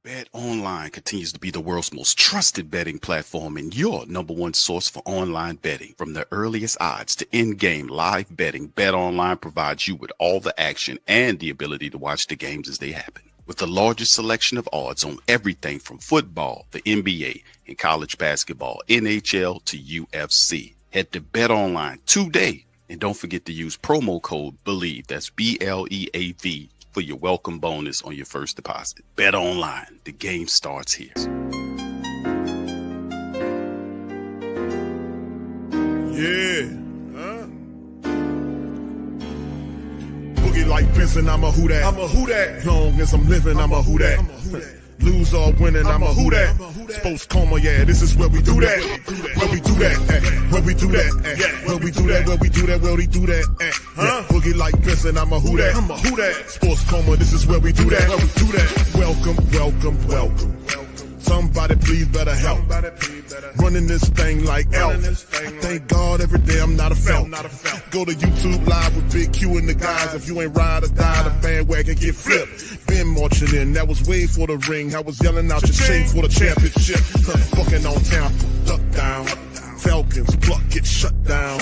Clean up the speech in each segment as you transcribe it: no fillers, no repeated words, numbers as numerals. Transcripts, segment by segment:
Bet Online continues to be the world's most trusted betting platform and your number one source for online betting. From the earliest odds to in-game live betting, Bet Online provides you with all the action and the ability to watch the games as they happen. With the largest selection of odds on everything from football, the NBA, and college basketball, NHL to UFC. Head to Bet Online today and don't forget to use promo code BELIEVE, that's BLEAV, for your welcome bonus on your first deposit. Bet Online, the game starts here. Yeah. Boogie like Vincent, I'm a who that. I'm a who that. Long as I'm living, I'm a who that. Lose or winning, I'm a who that. Sports Coma, yeah, this is where we do that. Where we do that, where we do that, where we do that, where we do that, where we do that. Boogie like Vincent, I'm a who that. I'm a who that. Sports Coma, this is where we do that. Where we do that. Welcome, welcome, welcome. Somebody please better help. Running this thing like elf. I thank God every day I'm not a felt. Go to YouTube Live with Big Q and the guys. If you ain't ride or die, the bandwagon get flipped. Been marching in, that was way for the ring. I was yelling out your shade for the championship. Bucking on Tampa, duck down. Falcons, pluck, get shut down.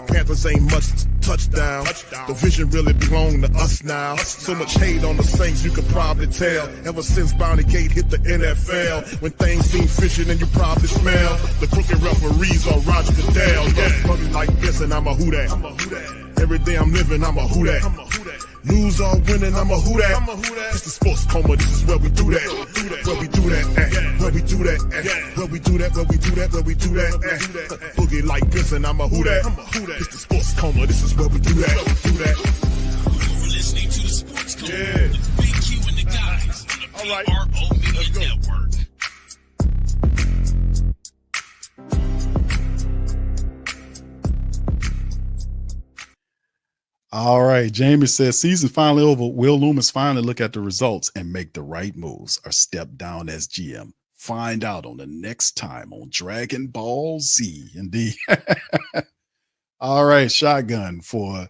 Panthers ain't much touchdown. The vision really belong to us now. So much hate on the Saints, you could probably tell. Ever since Bounty Gate hit the NFL, when things seem fishy and you probably smell the crooked referees or Roger Goodell. Yeah, running like this and I'm a who that. Every day I'm living, I'm a who that. Lose or winning, I'm a who that. It's the Sports Coma, this is where we do that. Where we do that, where we do that, where we do that, where we do that, where we do that. Boogie like this and I'm a who that. It's the Sports Coma, this is where we do that. You're listening to the Sports Coma with Big Q and the guys on the PRO Media Network. All right. Jamie says season finally over. Will Loomis finally look at the results and make the right moves or step down as GM? Find out on the next time on Dragon Ball Z. Indeed. All right. Shotgun for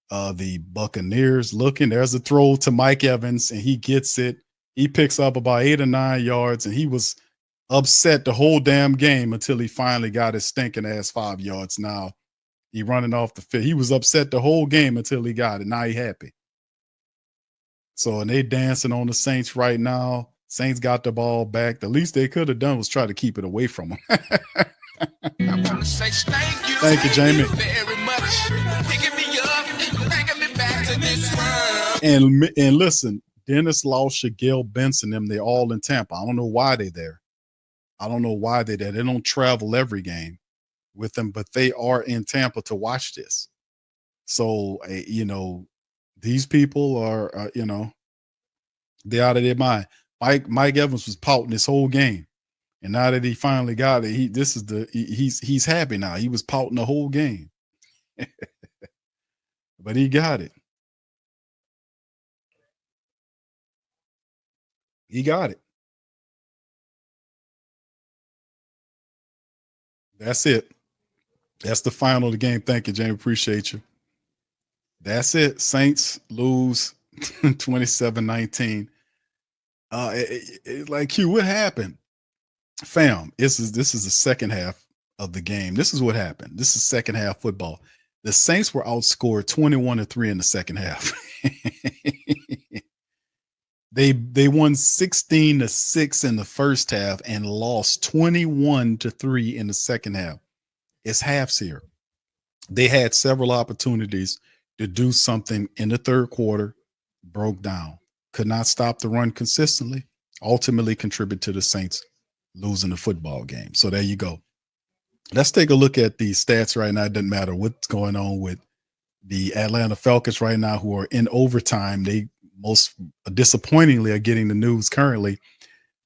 the Buccaneers looking. There's a throw to Mike Evans and he gets it. He picks up about 8 or 9 yards and he was upset the whole damn game until he finally got his stinking ass 5 yards. Now he running off the field. He was upset the whole game until he got it. Now he happy. So, and they dancing on the Saints right now. Saints got the ball back. The least they could have done was try to keep it away from them. I want to say Thank you, Jamie. Very much. Picking me up and bringing me back to this world. And listen, Dennis Law, Shigel Benson, them, they're all in Tampa. I don't know why they're there. I don't know why they're there. They don't travel every game with them, but they are in Tampa to watch this. So, these people are, they're out of their mind. Mike Evans was pouting this whole game. And now that he finally got it, he's happy now. He was pouting the whole game. But he got it. He got it. That's it. That's the final of the game. Thank you, Jamie. Appreciate you. That's it. Saints lose 27-19. Like Q, what happened? Fam, this is the second half of the game. This is what happened. This is second half football. The Saints were outscored 21-3 in the second half. They won 16-6 in the first half and lost 21-3 in the second half. It's halves here. They had several opportunities to do something in the third quarter, broke down, could not stop the run consistently, ultimately contributed to the Saints losing the football game. So there you go. Let's take a look at the stats right now. It doesn't matter what's going on with the Atlanta Falcons right now, who are in overtime. They most disappointingly are getting the news currently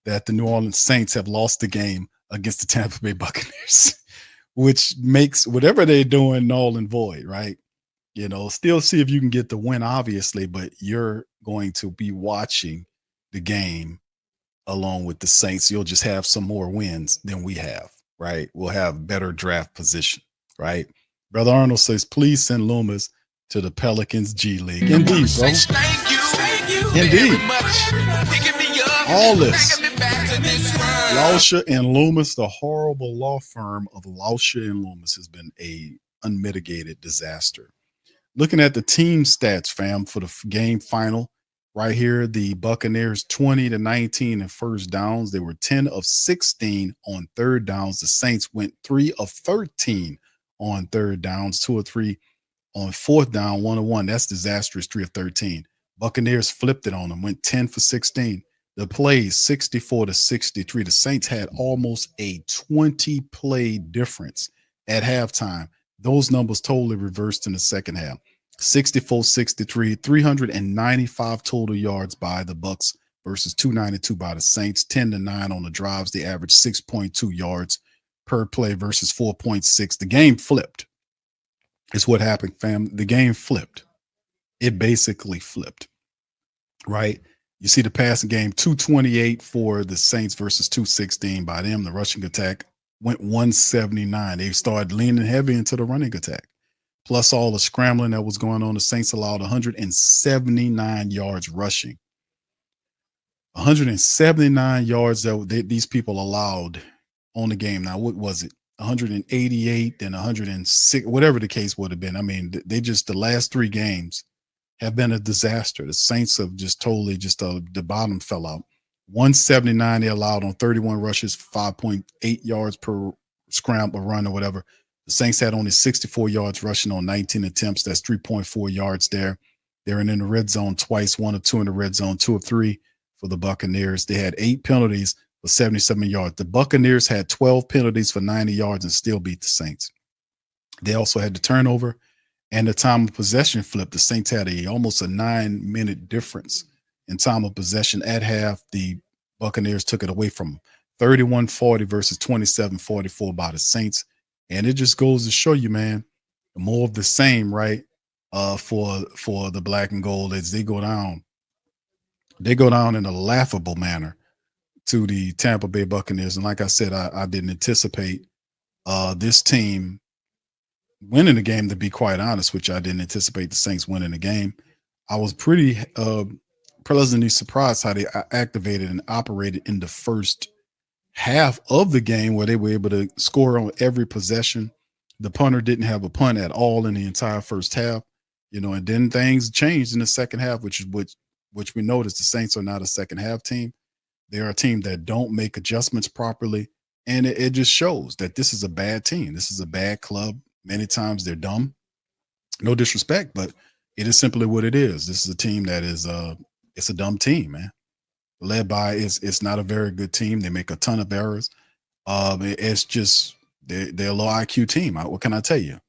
that the New Orleans Saints have lost the game against the Tampa Bay Buccaneers, which makes whatever they're doing null and void, right? Still see if you can get the win, obviously, but you're going to be watching the game along with the Saints. You'll just have some more wins than we have, right? We'll have better draft position, right? Brother Arnold says, please send Loomis to the Pelicans G League. Indeed, bro. Thank you Indeed. very much. Picking me up All this. Lauscher and Loomis, the horrible law firm of Lauscher and Loomis, has been a unmitigated disaster. Looking at the team stats, fam, for the game final, right here, the Buccaneers 20-19 in first downs. They were 10 of 16 on third downs. The Saints went 3 of 13 on third downs, 2 or 3 on fourth down, 1-1. That's disastrous, 3 of 13. Buccaneers flipped it on them, went 10 for 16. The plays 64-63. The Saints had almost a 20 play difference at halftime. Those numbers totally reversed in the second half. 64-63, 395 total yards by the Bucs versus 292 by the Saints. 10-9 on the drives. They averaged 6.2 yards per play versus 4.6. The game flipped. It's what happened, fam. The game flipped. It basically flipped, right? You see the passing game, 228 for the Saints versus 216 by them. The rushing attack went 179. They started leaning heavy into the running attack. Plus all the scrambling that was going on, the Saints allowed 179 yards rushing. 179 yards that these people allowed on the game. Now, what was it? 188 and 106, whatever the case would have been. I mean, they just, the last 3 games have been a disaster. The Saints have just totally the bottom fell out. 179 they allowed on 31 rushes, 5.8 yards per scramble run or whatever. The Saints had only 64 yards rushing on 19 attempts. That's 3.4 yards there. They're in the red zone twice, 1 of 2 in the red zone, 2 of 3 for the Buccaneers. They had 8 penalties for 77 yards. The Buccaneers had 12 penalties for 90 yards and still beat the Saints. They also had the turnover and the time of possession flip. The Saints had almost a 9-minute difference in time of possession at half. The Buccaneers took it away from 31-40 versus 27-44 by the Saints. And it just goes to show you, man, more of the same, right? For the black and gold as they go down in a laughable manner to the Tampa Bay Buccaneers. And like I said, I didn't anticipate this team winning the game, to be quite honest, which I didn't anticipate the Saints winning the game. I was pretty pleasantly surprised how they activated and operated in the first half of the game, where they were able to score on every possession. The punter didn't have a punt at all in the entire first half, and then things changed in the second half, which we noticed the Saints are not a second half team. They are a team that don't make adjustments properly. And it just shows that this is a bad team. This is a bad club. Many times they're dumb. No disrespect, but it is simply what it is. This is a team that is it's a dumb team, man. Led by it's not a very good team. They make a ton of errors. It's just they're a low IQ team. What can I tell you?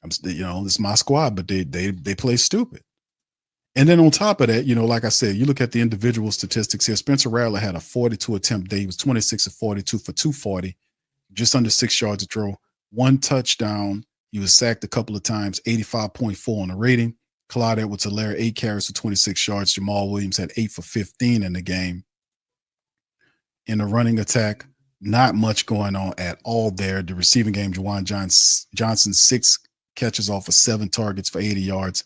This is my squad, but they play stupid. And then on top of that, like I said, you look at the individual statistics here. Spencer Rattler had a 42 attempt day. He was 26 of 42 for 240, just under 6 yards to throw, 1 touchdown. He was sacked a couple of times, 85.4 on the rating. Clyde Edwards-Helaire, 8 carries for 26 yards. Jamal Williams had 8 for 15 in the game. In the running attack, not much going on at all there. The receiving game, Juwan Johnson, 6 catches off of 7 targets for 80 yards.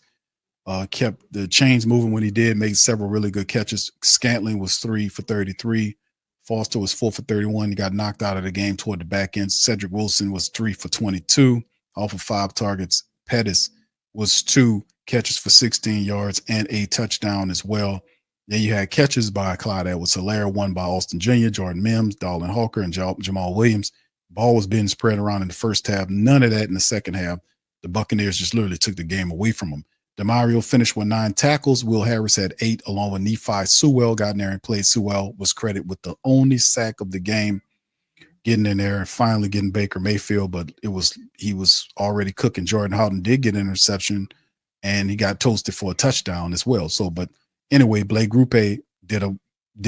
Kept the chains moving when he did, made several really good catches. Scantling was 3 for 33. Foster was 4 for 31. He got knocked out of the game toward the back end. Cedric Wilson was 3 for 22 off of 5 targets. Pettis was 2 catches for 16 yards and a touchdown as well. Then you had catches by Clyde Edwards-Helaire, 1 by Austin Jr., Jordan Mims, Darlin Hawker, and Jamal Williams. Ball was being spread around in the first half. None of that in the second half. The Buccaneers just literally took the game away from them. DeMario finished with 9 tackles. Will Harris had 8, along with Nephi Sewell. Got in there and played. Sewell was credited with the only sack of the game, getting in there and finally getting Baker Mayfield, but he was already cooking. Jordan Houghton did get an interception, and he got toasted for a touchdown as well. So, but anyway, Blake Grupe did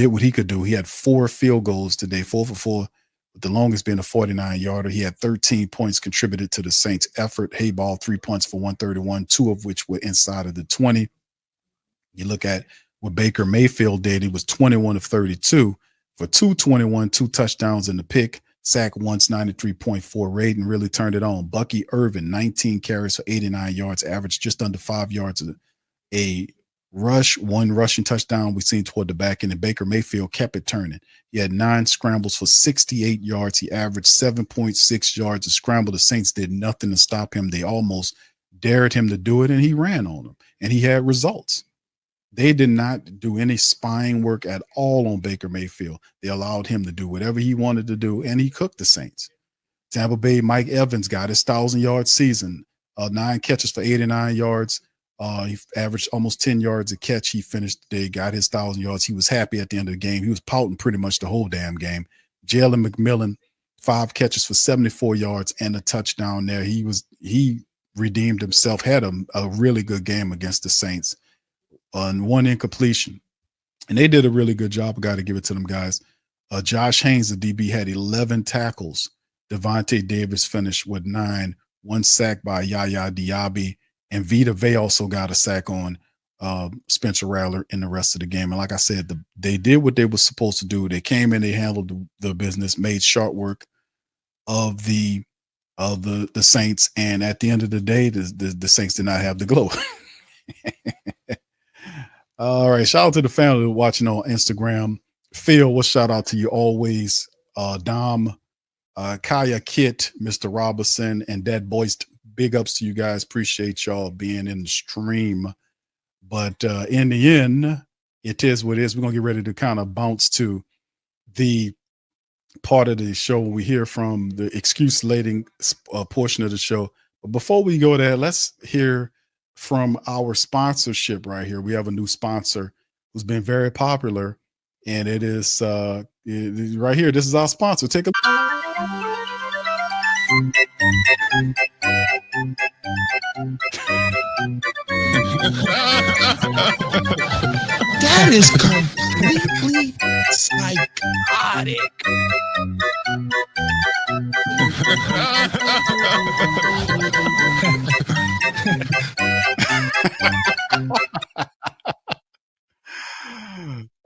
what he could do. He had 4 field goals today, 4 for 4, with the longest being a 49-yarder. He had 13 points contributed to the Saints' effort. Hayball, 3 punts for 131, 2 of which were inside of the 20. You look at what Baker Mayfield did. He was 21 of 32 for 221, 2 touchdowns in the pick, sack once, 93.4 rating, really turned it on. Bucky Irvin, 19 carries for 89 yards, averaged just under 5 yards a one rushing touchdown we seen toward the back end, and Baker Mayfield kept it turning. He had 9 scrambles for 68 yards. He averaged 7.6 yards a scramble. The Saints did nothing to stop him. They almost dared him to do it, and he ran on them, and he had results. They did not do any spying work at all on Baker Mayfield. They allowed him to do whatever he wanted to do, and he cooked the Saints. Tampa Bay, Mike Evans got his 1,000-yard season, 9 catches for 89 yards. He averaged almost 10 yards a catch. He finished the day, got his 1,000 yards. He was happy at the end of the game. He was pouting pretty much the whole damn game. Jalen McMillan, 5 catches for 74 yards and a touchdown there. He redeemed himself, had a really good game against the Saints on 1 incompletion. And they did a really good job. I got to give it to them guys. Josh Haynes, the DB, had 11 tackles. Devontae Davis finished with 9, 1 sack by Yaya Diaby. And Vita Vey also got a sack on Spencer Rattler in the rest of the game. And like I said, they did what they were supposed to do. They came in, they handled the business, made short work of the Saints. And at the end of the day, the Saints did not have the glow. All right. Shout out to the family watching on Instagram. Phil, what shout out to you always. Dom, Kaya Kit, Mr. Robinson, and Dad Boyce. Big ups to you guys. Appreciate y'all being in the stream. But in the end, it is what it is. We're going to get ready to kind of bounce to the part of the show we hear from the excuse-lating portion of the show. But before we go there, let's hear from our sponsorship right here. We have a new sponsor who's been very popular, and it is right here. This is our sponsor. Take a That is completely psychotic.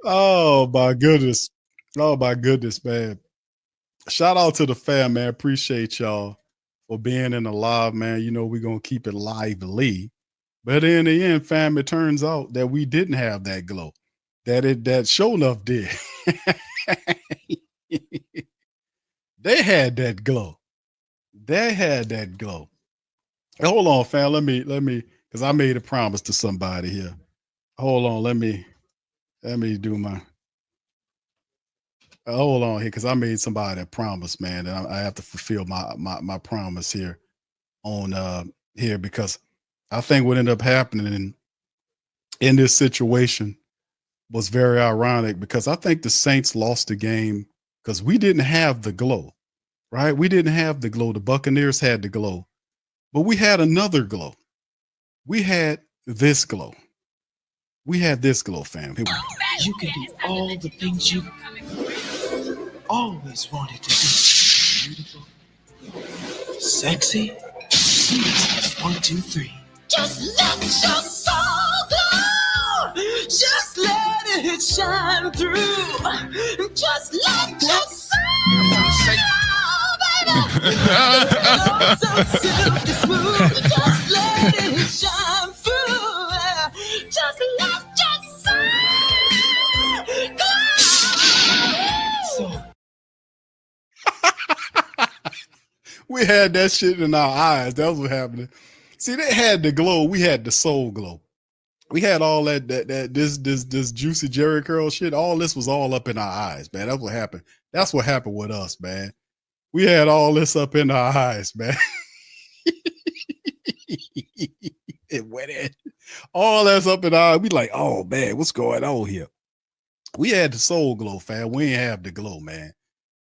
Oh my goodness. Oh my goodness, man. Shout out to the fam, man. Appreciate y'all for being in the live, man. You know, we're going to keep it lively. But in the end, fam, it turns out that we didn't have that glow. That show enough did. They had that glow. They had that glow. Hold on, fam. Let me, because I made a promise to somebody here. Hold on, let me do my. Hold on here, because I made somebody a promise, man, and I have to fulfill my promise here on here, because I think what ended up happening in this situation was very ironic, because I think the Saints lost the game because we didn't have the glow, right? We didn't have the glow. The Buccaneers had the glow, but we had another glow. We had this glow. We had this glow, fam. Here we go. You can do all the things you always wanted to do. Beautiful, sexy, 1, 2, 3. Just let your soul go. Just let it shine through. Just let your soul go, baby. So silky smooth. Just let it shine through. Just let your soul go. We had that shit in our eyes. That was what happened. See, they had the glow. We had the soul glow. We had all this juicy Jerry curl shit. All this was all up in our eyes, man. That's what happened. That's what happened with us, man. We had all this up in our eyes, man. It went in. All that's up in our eyes. We like, oh man, what's going on here? We had the soul glow, fam. We ain't have the glow, man.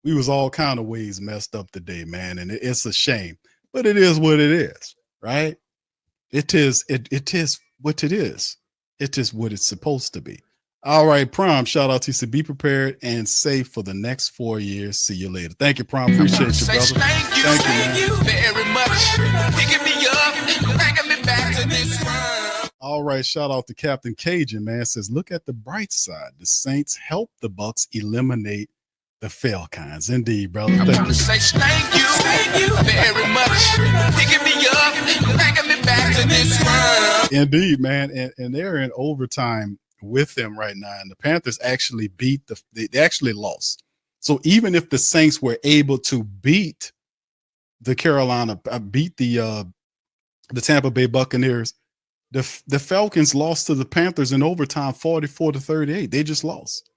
We was all kind of ways messed up today, man. And it's a shame, but it is what it is, right? It is what it is. It is what it's supposed to be. All right, Prom, shout out to you. So be prepared and safe for the next 4 years. See you later. Thank you, Prom. Appreciate you, brother. Thank you very much. Picking me up, bringing me back to this world. All right, shout out to Captain Cajun, man. Says, look at the bright side. The Saints helped the Bucs eliminate The Falcons, indeed, brother. I Thank want you. to say thank you very much. Picking me up, bringing me back to this world. Indeed, man. And they're in overtime with them right now. And the Panthers actually they actually lost. So even if the Saints were able to beat the Tampa Bay Buccaneers, the Falcons lost to the Panthers in overtime 44-38. They just lost.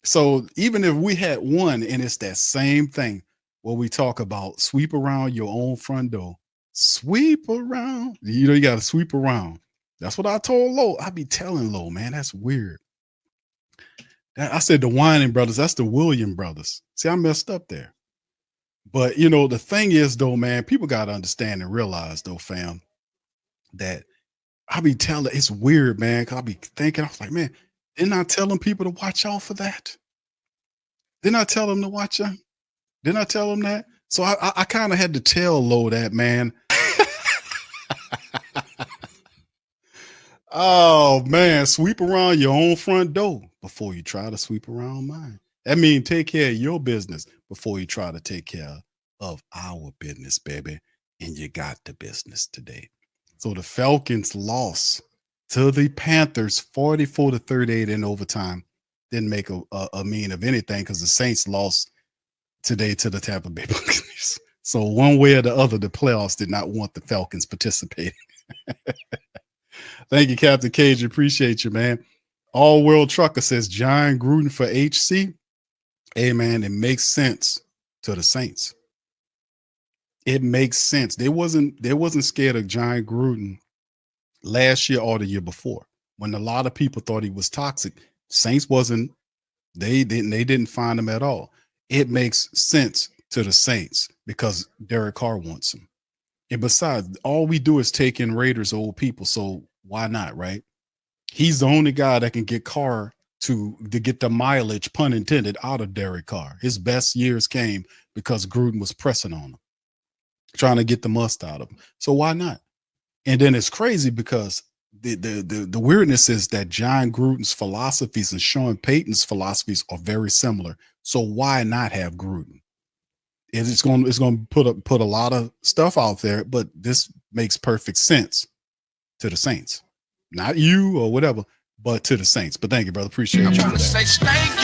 So even if we had won, and it's that same thing where we talk about sweep around your own front door, sweep around, you got to sweep around. That's what I told Lo. I be telling Lo, man, that's weird. I said the Whining brothers, that's the William brothers. See, I messed up there. But, the thing is, though, man, people got to understand and realize, though, fam, that I be telling, it's weird, man, because I be thinking, I was like, man, didn't I tell them people to watch out for that? Didn't I tell them to watch out? Didn't I tell them that? So I kind of had to tell Lo that, man. Oh, man, sweep around your own front door before you try to sweep around mine. That means take care of your business before you try to take care of our business, baby. And you got the business today. So the Falcons lost to the Panthers 44-38 in overtime. Didn't make a mean of anything because the Saints lost today to the Tampa Bay Buccaneers. So one way or the other, the playoffs did not want the Falcons participating. Thank you, Captain Cage. Appreciate you, man. All World Trucker says John Gruden for HC. Hey, man, it makes sense to the Saints. It makes sense. They wasn't scared of John Gruden last year or the year before when a lot of people thought he was toxic. Saints wasn't. They didn't find him at all. It makes sense to the Saints because Derek Carr wants him. And besides, all we do is take in Raiders old people. So why not, right? He's the only guy that can get Carr to get the mileage, pun intended, out of Derek Carr. His best years came because Gruden was pressing on him, trying to get the must out of him. So why not? And then it's crazy because the weirdness is that John Gruden's philosophies and Sean Payton's philosophies are very similar. So why not have Gruden? It's going to put a lot of stuff out there, but this makes perfect sense to the Saints. Not you or whatever, but to the Saints. But thank you, brother. Appreciate you. I want to say thank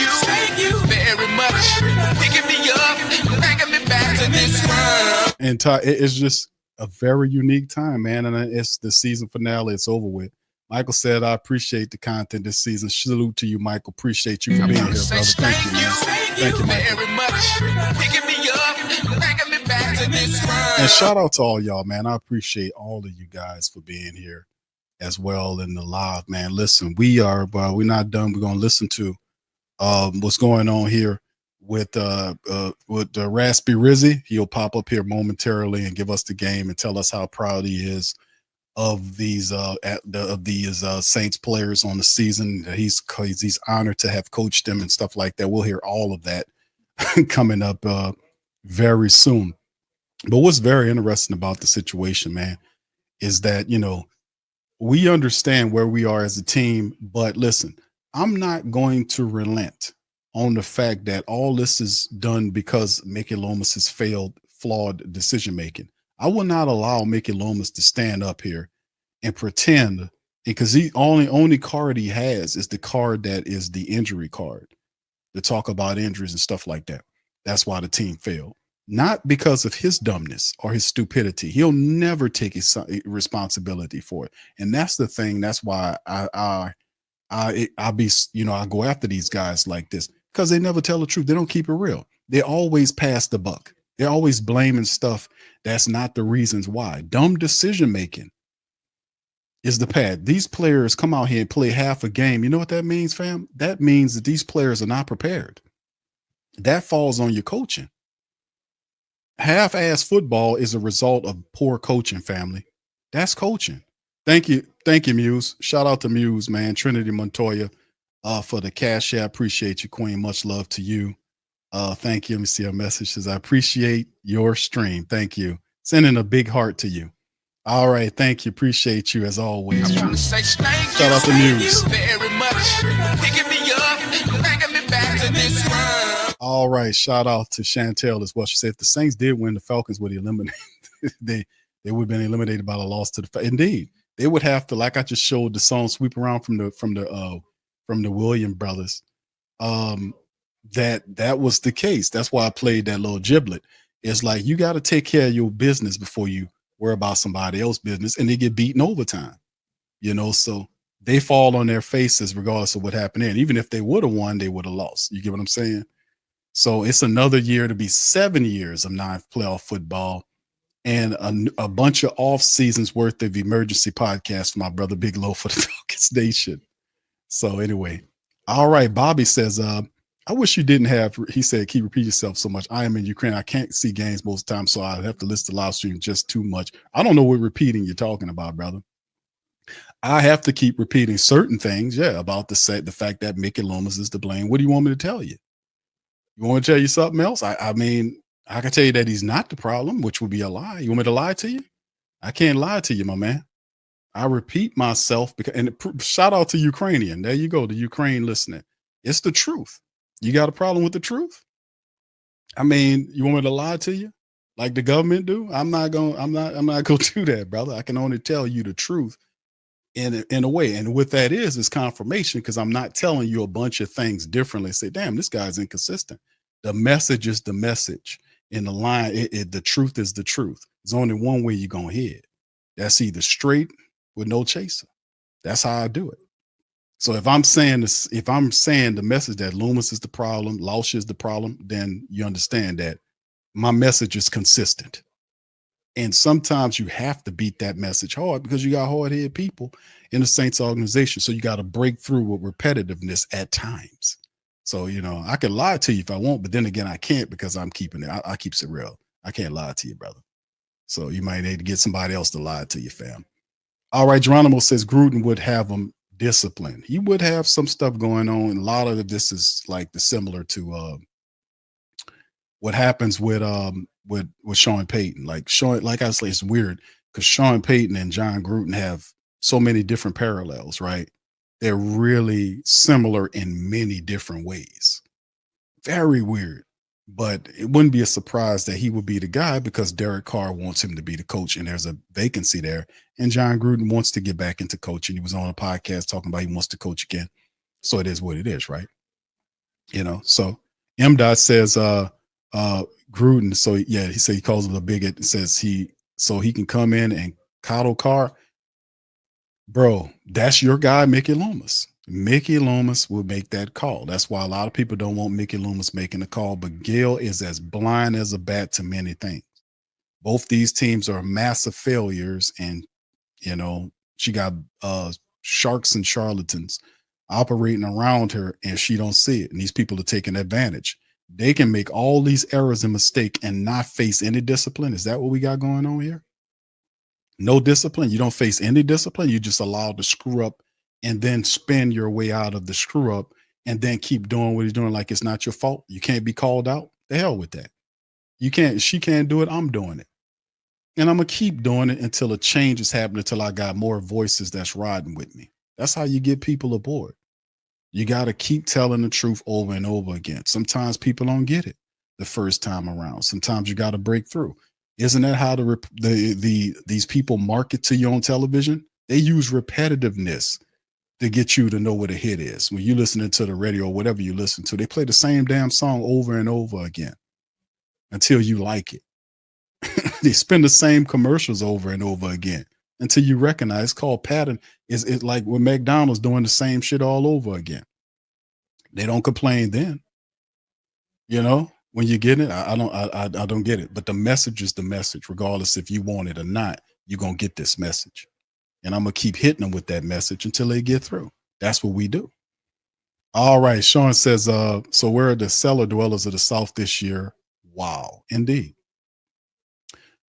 you very much. Picking me up, bringing me back to this world. And it's just a very unique time, man. And it's the season finale. It's over with. Michael said, I appreciate the content this season. Salute to you, Michael. Appreciate you for being here, brother. Thank you, man. Thank you, Michael. Very much. Picking me up, bringing me back to this world. And shout out to all y'all, man. I appreciate all of you guys for being here as well in the live, man. Listen, we're not done. We're going to listen to what's going on here with Raspy Rizzy. He'll pop up here momentarily and give us the game and tell us how proud he is of these Saints players on the season. He's honored to have coached them and stuff like that. We'll hear all of that coming up very soon. But what's very interesting about the situation, man, is that, we understand where we are as a team, but listen, I'm not going to relent on the fact that all this is done because Mickey Lomas has flawed decision-making. I will not allow Mickey Lomas to stand up here and pretend, because the only card he has is the card that is the injury card to talk about injuries and stuff like that. That's why the team failed. Not because of his dumbness or his stupidity. He'll never take his responsibility for it. And that's the thing. That's why I go after these guys like this, because they never tell the truth. They don't keep it real. They always pass the buck. They're always blaming stuff that's not the reasons why. Dumb decision-making is the path. These players come out here and play half a game. You know what that means, fam? That means that these players are not prepared. That falls on your coaching. Half-ass football is a result of poor coaching, family. That's coaching. Thank you, Muse. Shout out to Muse, man. Trinity Montoya for the cash app. Appreciate you, Queen. Much love to you. Thank you. Let me see our message. Says, I appreciate your stream. Thank you. Sending a big heart to you. All right. Thank you. Appreciate you as always. I want to say Shout out to Muse. very much. Picking me up, bringing me back to this world. All right. Shout out to Chantel as well. She said if the Saints did win, the Falcons would eliminate. they would have been eliminated by the loss to the. Indeed, they would have to. Like I just showed the song "Sweep Around" from the Williams brothers. That was the case. That's why I played that little giblet. It's like you got to take care of your business before you worry about somebody else's business, and they get beaten overtime. So they fall on their faces regardless of what happened. And even if they would have won, they would have lost. You get what I'm saying? So it's another year to be 7 years of non-playoff football and a bunch of off seasons worth of emergency podcasts for my brother Big Low for the Falcons Nation. So anyway, all right. Bobby says, I wish you didn't have, he said, keep repeating yourself so much. I am in Ukraine. I can't see games most of the time, so I have to listen to live stream just too much. I don't know what repeating you're talking about, brother. I have to keep repeating certain things, about the fact that Mickey Loomis is to blame. What do you want me to tell you? You want me to tell you something else? I mean, I can tell you that he's not the problem, which would be a lie. You want me to lie to you? I can't lie to you, my man. I repeat myself shout out to Ukrainian. There you go, the Ukraine listening. It's the truth. You got a problem with the truth? I mean, you want me to lie to you like the government do? I'm not going to do that, brother. I can only tell you the truth in a way. And what that is confirmation, because I'm not telling you a bunch of things differently. Say, damn, this guy's inconsistent. The message is the message. In the line, the truth is the truth. There's only one way you're going to hear it. That's either straight with no chaser. That's how I do it. So if I'm saying this, if I'm saying the message that Loomis is the problem, Lausch is the problem, then you understand that my message is consistent. And sometimes you have to beat that message hard because you got hard-headed people in the Saints organization. So you got to break through with repetitiveness at times. So, I can lie to you if I want, but then again, I can't because I'm keeping it. I keeps it real. I can't lie to you, brother. So you might need to get somebody else to lie to you, fam. All right. Geronimo says Gruden would have them disciplined. He would have some stuff going on. And a lot of this is like similar to what happens with Sean Payton. Like I say, it's weird because Sean Payton and John Gruden have so many different parallels, right? They're really similar in many different ways. Very weird. But it wouldn't be a surprise that he would be the guy because Derek Carr wants him to be the coach and there's a vacancy there. And John Gruden wants to get back into coaching. He was on a podcast talking about he wants to coach again. So it is what it is, right? So M. says Gruden. So yeah, he said he calls him a bigot and says he can come in and coddle Carr. Bro, that's your guy, Mickey Loomis. Mickey Loomis will make that call. That's why a lot of people don't want Mickey Loomis making the call. But Gail is as blind as a bat to many things. Both these teams are massive failures. And, she got sharks and charlatans operating around her and she don't see it. And these people are taking advantage. They can make all these errors and mistakes and not face any discipline. Is that what we got going on here? No discipline. You don't face any discipline. You just allow to screw up and then spin your way out of the screw up and then keep doing what he's doing like it's not your fault. You can't be called out. The hell with that. She can't do it. I'm doing it. And I'm going to keep doing it until a change is happening, until I got more voices that's riding with me. That's how you get people aboard. You got to keep telling the truth over and over again. Sometimes people don't get it the first time around. Sometimes you got to break through. Isn't that how these people market to you on television? They use repetitiveness to get you to know what a hit is. When you're listening to the radio or whatever you listen to, they play the same damn song over and over again until you like it. They spin the same commercials over and over again until you recognize it's called pattern. It's like with McDonald's doing the same shit all over again. They don't complain then. When you get it, I don't get it. But the message is the message, regardless if you want it or not. You're gonna get this message, and I'm gonna keep hitting them with that message until they get through. That's what we do. All right, Sean says, so where are the cellar dwellers of the South this year? Wow, indeed.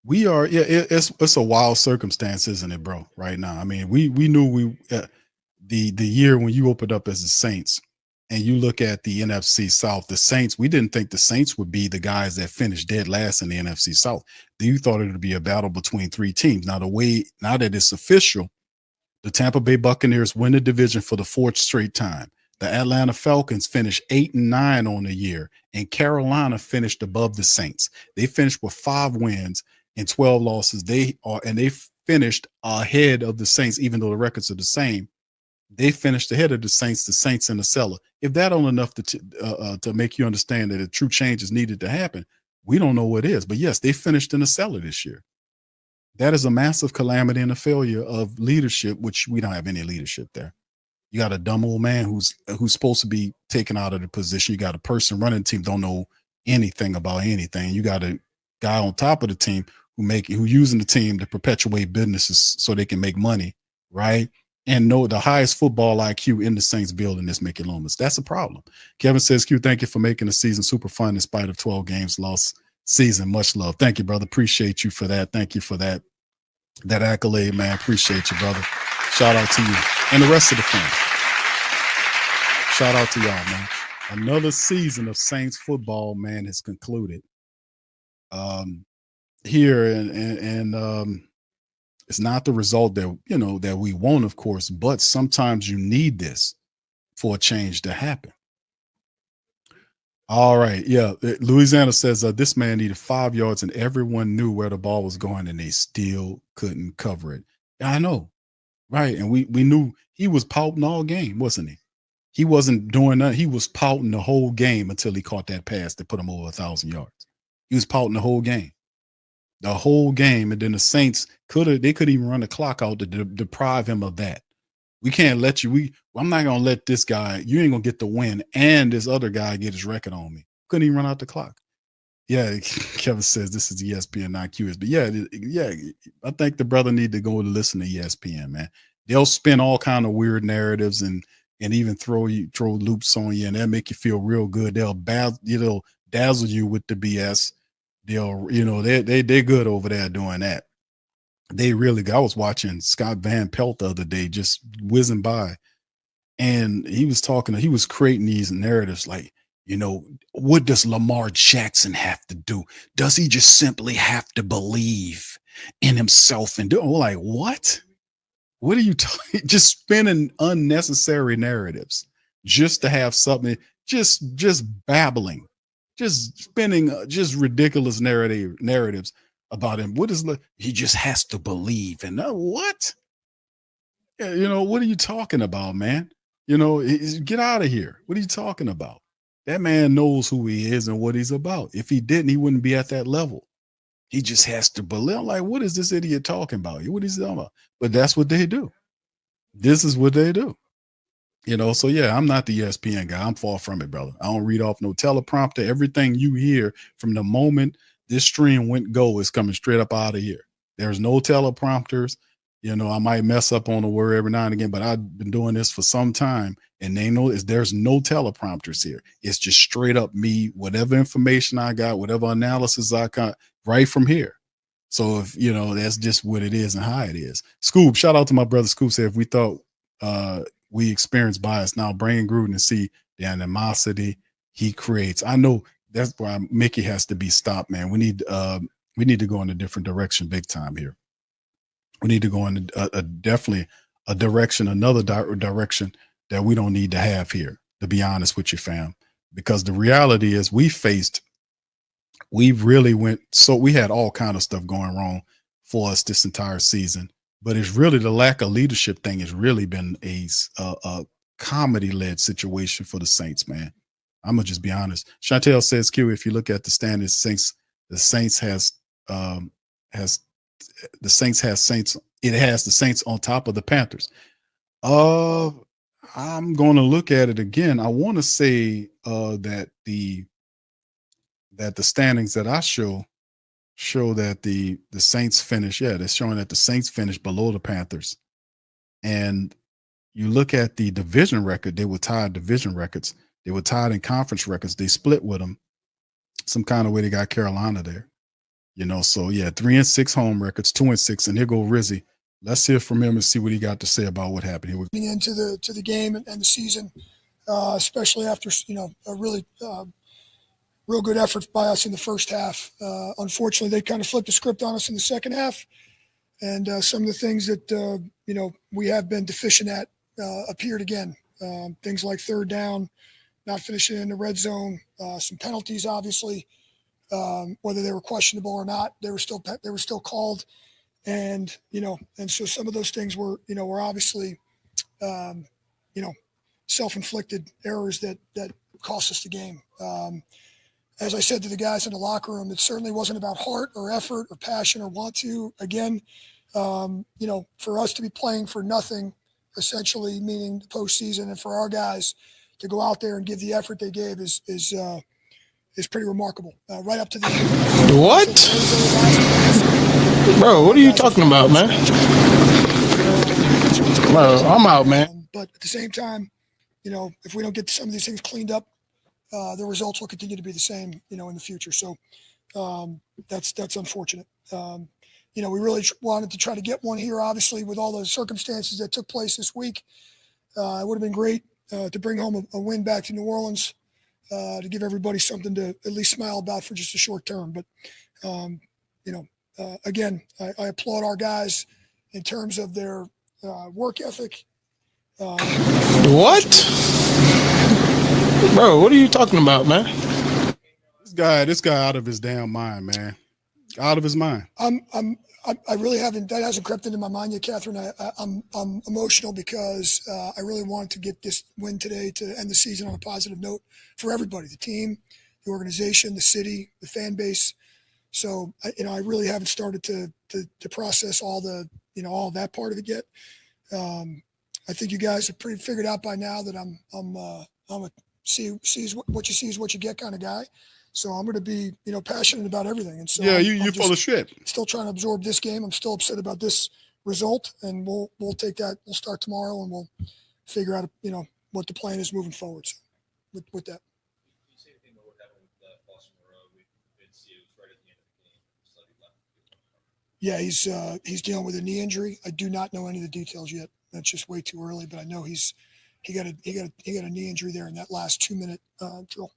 We are. Yeah, it's a wild circumstance, isn't it, bro? Right now, I mean, we knew the year when you opened up as the Saints. And you look at the NFC South, the Saints, we didn't think the Saints would be the guys that finished dead last in the NFC South. You thought it would be a battle between three teams. Now that it's official, the Tampa Bay Buccaneers win the division for the fourth straight time. The Atlanta Falcons finished 8-9 on the year, and Carolina finished above the Saints. They finished with 5 wins and 12 losses. They finished ahead of the Saints, even though the records are the same. They finished ahead of the Saints in the cellar. If that don't enough to make you understand that a true change is needed to happen, we don't know what is. But yes, they finished in the cellar this year. That is a massive calamity and a failure of leadership, which we don't have any leadership there. You got a dumb old man who's supposed to be taken out of the position. You got a person running the team don't know anything about anything. You got a guy on top of the team who using the team to perpetuate businesses so they can make money, right? And know the highest football IQ in the Saints building is Mickey Loomis. That's a problem. Kevin says, Q, thank you for making the season super fun in spite of 12 games lost season. Much love. Thank you, brother. Appreciate you for that. Thank you for that accolade, man. Appreciate you, brother. Shout out to you and the rest of the fans. Shout out to y'all, man. Another season of Saints football, man, has concluded. Here and it's not the result that we want, of course, but sometimes you need this for a change to happen. All right. Yeah. Louisiana says this man needed 5 yards and everyone knew where the ball was going and they still couldn't cover it. I know. Right. And we knew he was pouting all game, wasn't he? He wasn't doing nothing. He was pouting the whole game until he caught that pass that put him over 1,000 yards. He was pouting the whole game. The whole game. And then the Saints couldn't even run the clock out to deprive him of that. We can't let you. I'm not gonna let this guy. You ain't gonna get the win, and this other guy get his record on me. Couldn't even run out the clock. Yeah, Kevin says this is ESPN, not QS. But yeah. I think the brother need to go to listen to ESPN, man. They'll spin all kind of weird narratives and even throw loops on you, and that make you feel real good. They'll dazzle you with the BS. They're good over there doing that. They really. I was watching Scott Van Pelt the other day, just whizzing by, and he was creating these narratives like, what does Lamar Jackson have to do? Does he just simply have to believe in himself and do? I'm like, what? What are you talking? Just spinning unnecessary narratives just to have something, just babbling, just spinning just ridiculous narratives about him. What is he just has to believe in? What? Yeah, what are you talking about, man? Get out of here. What are you talking about? That man knows who he is and what he's about. If he didn't, he wouldn't be at that level. He just has to believe. I'm like, what is this idiot talking about? What is he talking about? But that's what they do. This is what they do. So yeah, I'm not the ESPN guy. I'm far from it, brother. I don't read off no teleprompter. Everything you hear from the moment this stream went go is coming straight up out of here. There's no teleprompters. I might mess up on a word every now and again, but I've been doing this for some time, and they know there's no teleprompters here. It's just straight up me, whatever information I got, whatever analysis I got right from here. So if that's just what it is and how it is. Scoop, shout out to my brother Scoop. Said if we thought we experience bias, now bring Gruden and see the animosity he creates. I know that's why Mickey has to be stopped, man. We need to go in a different direction, big time here. We need to go in definitely a direction, another direction that we don't need to have here, to be honest with you, fam. Because the reality is we had all kind of stuff going wrong for us this entire season. But it's really the lack of leadership thing has really been a comedy-led situation for the Saints, man. I'm gonna just be honest. Chantel says, Q, if you look at the standings, the Saints has the Saints on top of the Panthers. I'm going to look at it again. I want to say that the standings that I show that the Saints finish. Yeah, they're showing that the Saints finish below the Panthers. And you look at the division record, they were tied division records. They were tied in conference records. They split with them. Some kind of way they got Carolina there. So yeah, 3-6 home records, 2-6. And here go Rizzy. Let's hear from him and see what he got to say about what happened here. Coming into the game and the season, especially after a really real good effort by us in the first half. Unfortunately, they kind of flipped the script on us in the second half, and some of the things that we have been deficient at appeared again. Things like third down, not finishing in the red zone, some penalties, obviously, whether they were questionable or not, they were still called. And, and so some of those things were obviously, self-inflicted errors that cost us the game. As I said to the guys in the locker room, it certainly wasn't about heart or effort or passion or want to. Again, for us to be playing for nothing, essentially meaning the postseason, and for our guys to go out there and give the effort they gave is pretty remarkable. Right up to the What? Bro, what are you talking about, man? Bro, I'm out, man. But at the same time, if we don't get some of these things cleaned up, the results will continue to be the same, in the future. So that's unfortunate. We really wanted to try to get one here, obviously, with all the circumstances that took place this week. It would have been great to bring home a win back to New Orleans, to give everybody something to at least smile about for just a short term. But, again, I applaud our guys in terms of their work ethic. What? Bro, what are you talking about, man? This guy out of his damn mind, man. Out of his mind. I really haven't. That hasn't crept into my mind yet, Catherine. I'm emotional because I really wanted to get this win today to end the season on a positive note for everybody, the team, the organization, the city, the fan base. So I really haven't started to process all the all that part of it yet. I think you guys have pretty figured out by now that I'm a sees what you see is what you get kind of guy. So I'm going to be, passionate about everything. And so yeah, you're full of shit. Still trying to absorb this game. I'm still upset about this result, and we'll take that. We'll start tomorrow, and we'll figure out, what the plan is moving forward. So with that. Yeah, he's dealing with a knee injury. I do not know any of the details yet. That's just way too early. But I know he got a knee injury there in that last 2-minute drill.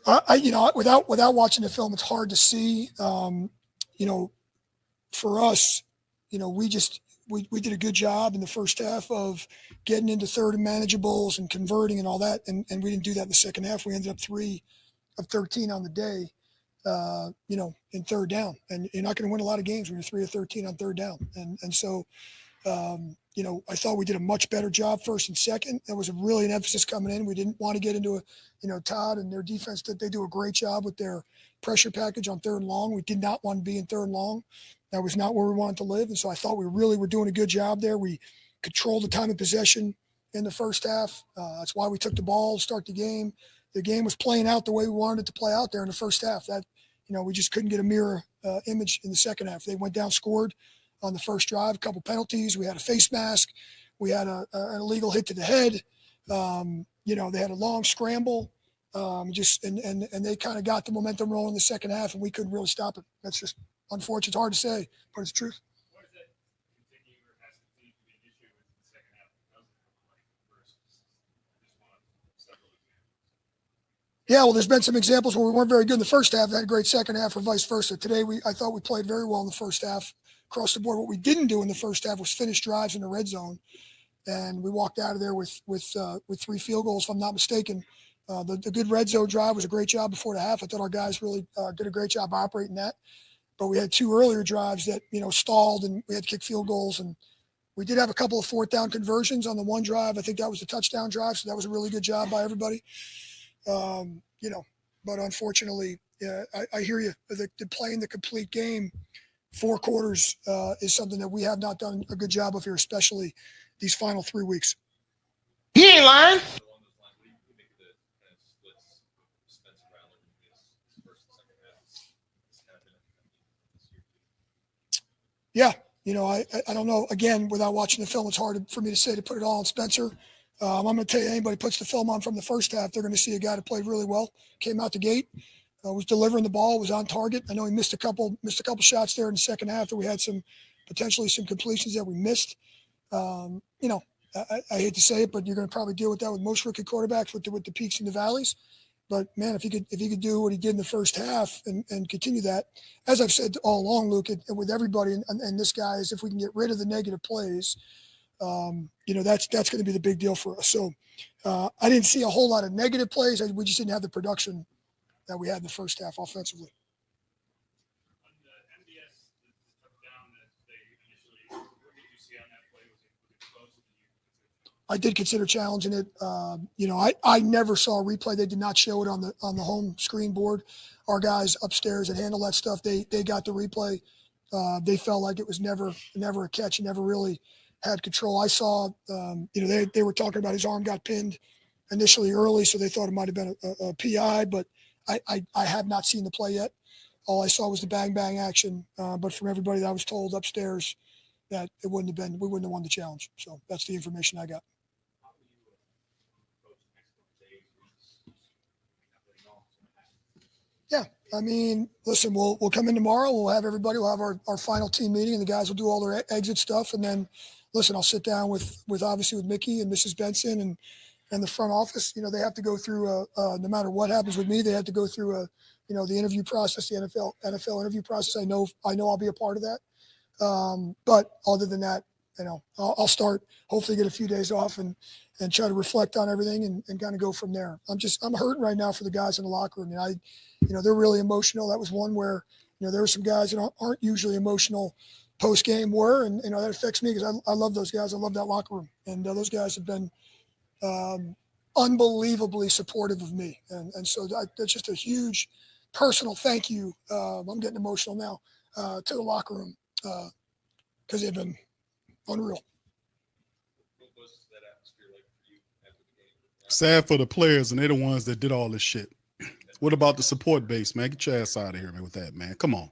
Without watching the film, it's hard to see. For us, we did a good job in the first half of getting into third and manageables and converting and all that, and we didn't do that in the second half. We ended up 3 of 13 on the day, in third down, and you're not going to win a lot of games when you're 3 of 13 on third down, and so. I thought we did a much better job first and second. There was really an emphasis coming in. We didn't want to get into Todd and their defense. They do a great job with their pressure package on third and long. We did not want to be in third and long. That was not where we wanted to live. And so I thought we really were doing a good job there. We controlled the time of possession in the first half. That's why we took the ball to start the game. The game was playing out the way we wanted it to play out there in the first half. That, we just couldn't get a mirror image in the second half. They went down, scored on the first drive, a couple penalties. We had a face mask. We had an illegal hit to the head. They had a long scramble. And they kind of got the momentum rolling in the second half, and we couldn't really stop it. That's just unfortunate. It's hard to say, but it's the truth. What does that continue or has continued to be an issue with the second half versus this one? Yeah, well, there's been some examples where we weren't very good in the first half, had a great second half, or vice versa. Today, I thought we played very well in the first half. Across the board, what we didn't do in the first half was finish drives in the red zone, and we walked out of there with 3 field goals, if I'm not mistaken. The good red zone drive was a great job before the half. I thought our guys really did a great job operating that, but we had 2 earlier drives that stalled, and we had to kick field goals, and we did have a couple of 4th down conversions on the one drive. I think that was a touchdown drive, so that was a really good job by everybody. But unfortunately, I hear you. The playing the complete game. 4 quarters is something that we have not done a good job of here, especially these final 3 weeks. He ain't lying. Yeah, I don't know. Again, without watching the film, it's hard for me to say to put it all on Spencer. I'm going to tell you, anybody puts the film on from the first half, they're going to see a guy that played really well, came out the gate. Was delivering the ball, was on target. I know he missed a couple shots there in the second half that we had potentially some completions that we missed. I hate to say it, but you're going to probably deal with that with most rookie quarterbacks with the peaks and the valleys. But man, if he could do what he did in the first half and continue that, as I've said all along, Luke, and with everybody and this guy, is if we can get rid of the negative plays, that's going to be the big deal for us. So I didn't see a whole lot of negative plays. We just didn't have the production that we had in the first half offensively. On the MDS, the touchdown that they initially, what did you see on that play? Was it close? I did consider challenging it. I never saw a replay. They did not show it on the home screen board. Our guys upstairs that handle that stuff, they got the replay. They felt like it was never a catch. He never really had control. I saw, they were talking about his arm got pinned initially early, so they thought it might have been a PI, but I have not seen the play yet. All I saw was the bang bang action. But from everybody that I was told upstairs that we wouldn't have won the challenge. So that's the information I got. Yeah, I mean, listen, we'll come in tomorrow. We'll have our final team meeting, and the guys will do all their exit stuff. And then, listen, I'll sit down with obviously with Mickey and Mrs. Benson and the front office. They have to go through no matter what happens with me, they have to go through the interview process, the NFL interview process. I know I'll be a part of that. But other than that, I'll start, hopefully get a few days off and try to reflect on everything and kind of go from there. I'm hurting right now for the guys in the locker room. And they're really emotional. That was one where, there were some guys that aren't usually emotional post game and that affects me because I love those guys. I love that locker room. And those guys have been unbelievably supportive of me. And so that's just a huge personal thank you. I'm getting emotional now to the locker room because they've been unreal. Sad for the players, and they're the ones that did all this shit. What about the support base, man? Get your ass out of here, man, with that, man. Come on.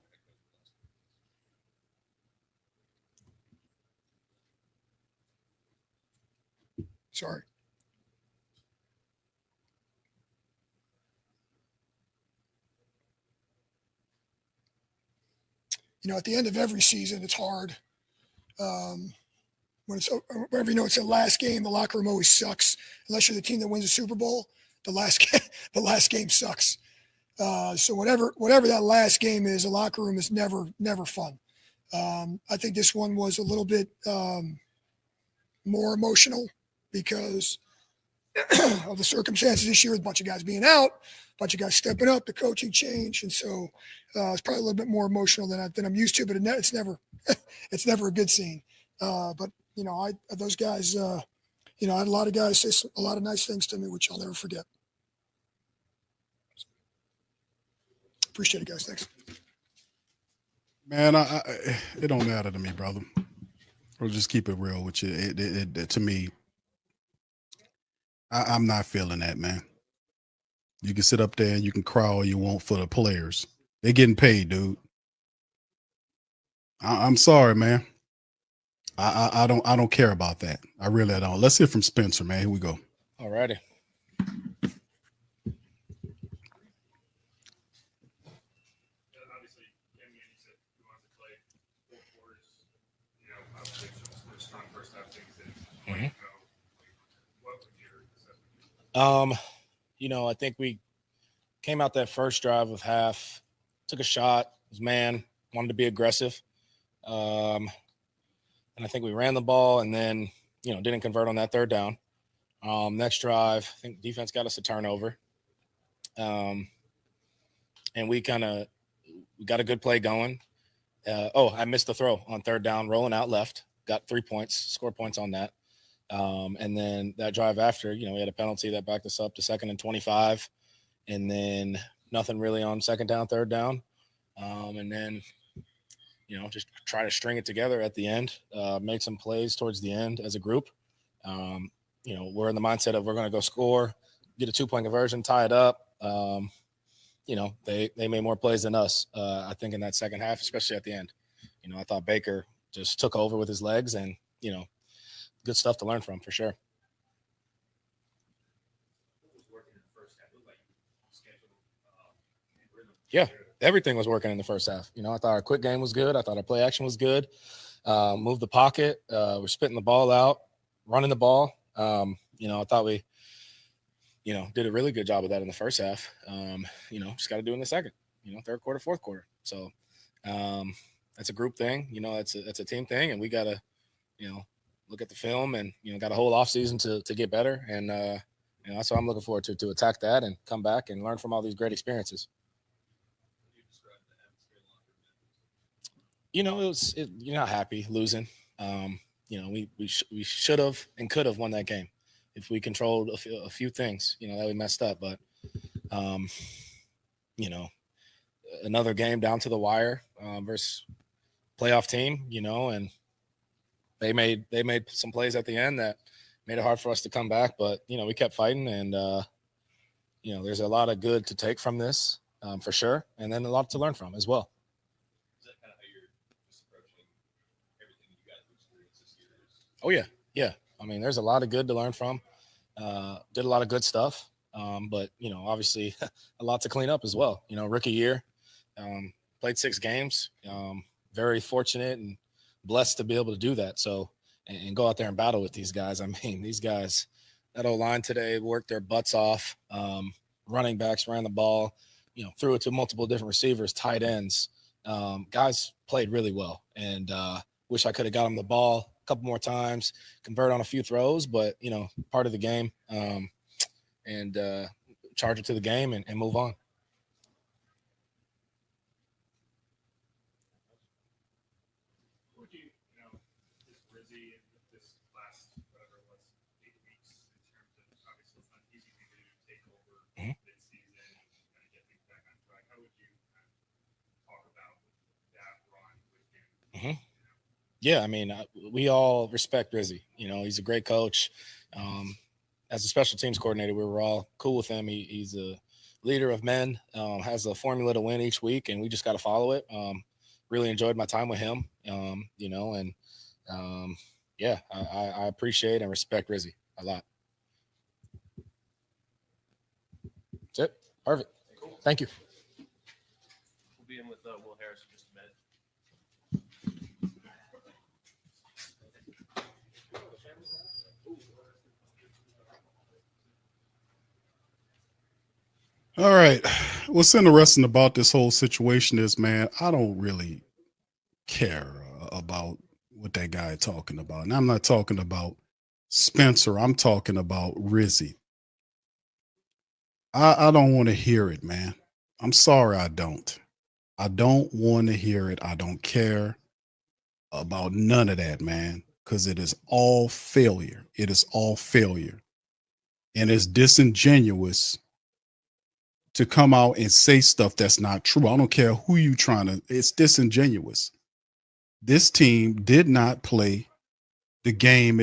Sorry. At the end of every season, it's hard. Whenever it's the last game, the locker room always sucks. Unless you're the team that wins the Super Bowl, the last game sucks. So whatever that last game is, the locker room is never fun. I think this one was a little bit more emotional because of the circumstances this year, with a bunch of guys being out, a bunch of guys stepping up, the coaching change, and so it's probably a little bit more emotional than I'm used to. But it's never it's never a good scene. But those guys, I had a lot of guys say a lot of nice things to me, which I'll never forget. Appreciate it, guys. Thanks. Man, it don't matter to me, brother. I'll just keep it real with you. It to me, I'm not feeling that, man. You can sit up there and you can cry all you want for the players. They're getting paid, dude. I'm sorry, man. I don't care about that. I really don't. Let's hear from Spencer, man. Here we go. All righty. Obviously, you said you wanted to play full quarters. Obviously, it was a strong first half. Things that go. What would your assessment be? I think we came out that first drive of half, took a shot, was man, wanted to be aggressive. And I think we ran the ball and then, didn't convert on that third down. Next drive, I think defense got us a turnover. And we got a good play going. I missed the throw on third down, rolling out left, got 3 points, scored points on that. And then that drive after, we had a penalty that backed us up to 2nd and 25. And then nothing really on second down, third down. And then, just try to string it together at the end, make some plays towards the end as a group. We're in the mindset of we're going to go score, get a 2-point conversion, tie it up. They made more plays than us, I think, in that second half, especially at the end. I thought Baker just took over with his legs and, good stuff to learn from for sure. Yeah, everything was working in the first half. I thought our quick game was good. I thought our play action was good. Moved the pocket. We're spitting the ball out, running the ball. I thought we did a really good job of that in the first half. Just got to do it in the second, third quarter, fourth quarter. So that's a group thing, that's a team thing. And we got to, look at the film and, got a whole off season to get better. And, that's what I'm looking forward to attack that and come back and learn from all these great experiences. You're not happy losing. We should have and could have won that game if we controlled a few things, that we messed up. But, another game down to the wire versus playoff team, and they made some plays at the end that made it hard for us to come back. But, we kept fighting, and, there's a lot of good to take from this for sure, and then a lot to learn from as well. Oh, yeah. Yeah. I mean, there's a lot of good to learn from. Did a lot of good stuff. But, obviously a lot to clean up as well. Rookie year, played 6 games. Very fortunate and blessed to be able to do that. So, and go out there and battle with these guys. I mean, these guys, that O-line today worked their butts off. Running backs ran the ball, threw it to multiple different receivers, tight ends. Guys played really well. And wish I could have got them the ball couple more times, convert on a few throws, but part of the game, and charge it to the game and move on. What would you, this Rizzy and this last, whatever it was, 8 weeks in terms of, obviously it's not easy for you to take over mid-season and kind of get things back on track. How would you kind of talk about that run with him? Yeah, I mean, we all respect Rizzy. He's a great coach. As a special teams coordinator, we were all cool with him. He's a leader of men, has a formula to win each week, and we just got to follow it. Really enjoyed my time with him, and I appreciate and respect Rizzy a lot. That's it. Perfect. Cool. Thank you. We'll be in with Will Harris in just a minute. All right. What's interesting about this whole situation is, man, I don't really care about what that guy talking about. And I'm not talking about Spencer. I'm talking about Rizzy. I don't want to hear it, man. I'm sorry, I don't. I don't want to hear it. I don't care about none of that, man, because it is all failure. It is all failure. And it's disingenuous to come out and say stuff that's not true. I don't care who you trying to, it's disingenuous. This team did not play the game.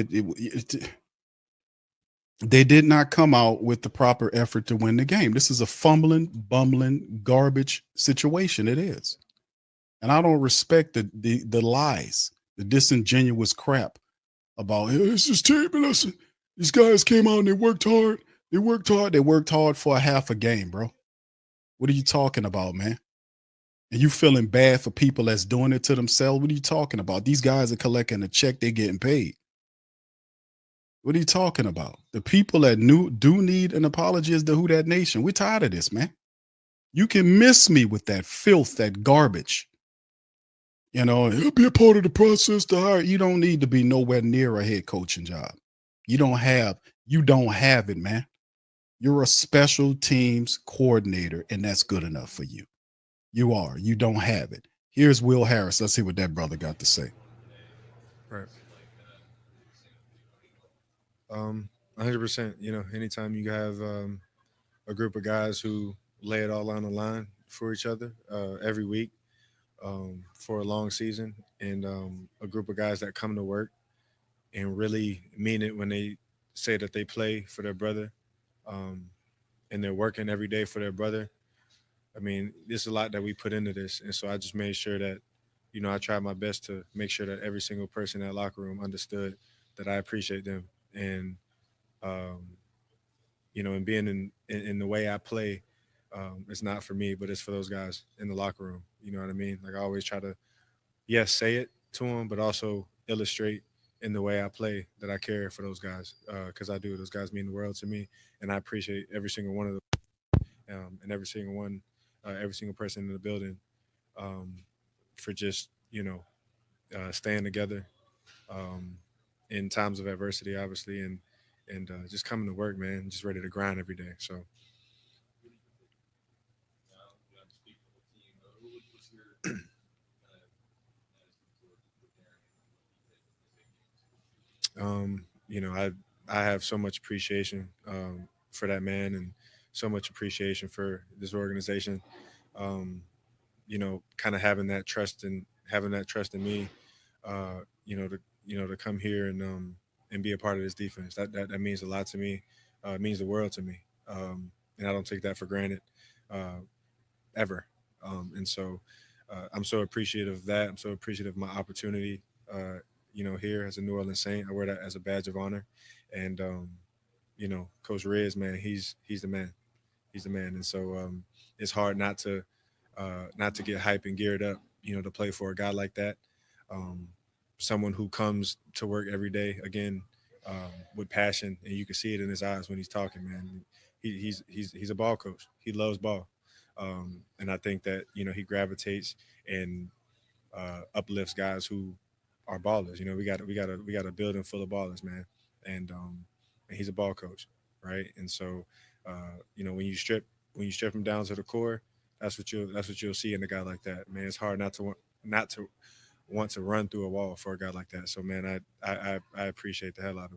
They did not come out with the proper effort to win the game. This is a fumbling, bumbling, garbage situation. It is. And I don't respect the lies, the disingenuous crap about, hey, it's this team. Listen, these guys came out and they worked hard. They worked hard. They worked hard for a half a game, bro. What are you talking about, man? And you feeling bad for people that's doing it to themselves? What are you talking about? These guys are collecting a check. They're getting paid. What are you talking about? The people that do need an apology is the Who Dat Nation. We're tired of this, man. You can miss me with that filth, that garbage. It'll be a part of the process to hire. You don't need to be nowhere near a head coaching job. You don't have it, man. You're a special teams coordinator, and that's good enough for you. You are. You don't have it. Here's Will Harris. Let's see what that brother got to say. Right. 100%. Anytime you have a group of guys who lay it all on the line for each other every week for a long season, and a group of guys that come to work and really mean it when they say that they play for their brother, and they're working every day for their brother. I mean, there's a lot that we put into this. And so I just made sure that, I tried my best to make sure that every single person in that locker room understood that I appreciate them. And, and being in the way I play, it's not for me, but it's for those guys in the locker room. You know what I mean? Like I always try to, yes, say it to them, but also illustrate in the way I play that I care for those guys, because I do. Those guys mean the world to me, and I appreciate every single one of them, and every single person in the building, um, for just staying together, um, in times of adversity, obviously, and just coming to work, man, just ready to grind every day. So You have to speak for the team. What's your kind of attitude towards preparing I have so much appreciation, for that man, and so much appreciation for this organization. Um, kind of having that trust in me, to come here and be a part of this defense. That means a lot to me. It means the world to me, and I don't take that for granted, uh, ever. And so, I'm so appreciative of that. I'm so appreciative of my opportunity. Here as a New Orleans Saint, I wear that as a badge of honor. And Coach Riz, man, he's the man. He's the man. And so, it's hard not to get hype and geared up, to play for a guy like that. Um, Someone who comes to work every day again, with passion, and you can see it in his eyes when he's talking. Man, he's a ball coach. He loves ball, and I think that he gravitates and uplifts guys who are ballers. We got a building full of ballers, man, and he's a ball coach, right? And so, when you strip him down to the core, that's what you'll see in a guy like that, man. It's hard not to want to run through a wall for a guy like that. So, man, I appreciate the hell out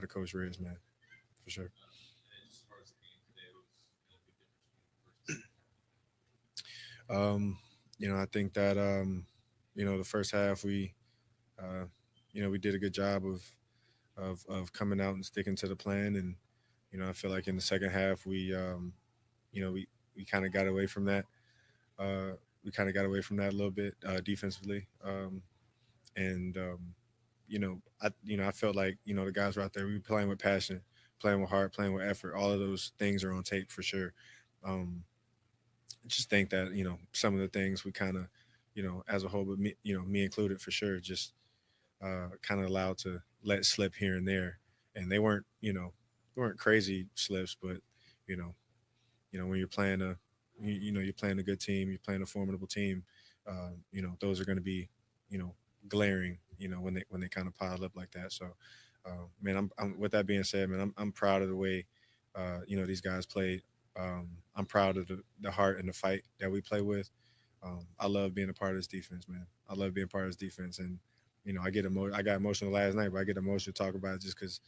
of Coach Riz, man, for sure. as far as the game today, what's the big difference between the first I think that the first half uh, we did a good job of coming out and sticking to the plan, and I feel like in the second half we kind of got away from that. Uh, we kind of got away from that a little bit, defensively, and I felt like the guys were out there. We were playing with passion, playing with heart, playing with effort. All of those things are on tape for sure. Um, just think that some of the things we kind of as a whole, but me included for sure, just kind of allowed to let slip here and there, and they weren't crazy slips, but you know when you're playing a good team, you're playing a formidable team, those are going to be you know glaring, when they kind of pile up like that. So, man, I'm with that being said, man, I'm proud of the way these guys played. I'm proud of the heart and the fight that we play with. I love being a part of this defense, man. I love being part of this defense, and I got emotional last night, but I get emotional to talk about it just because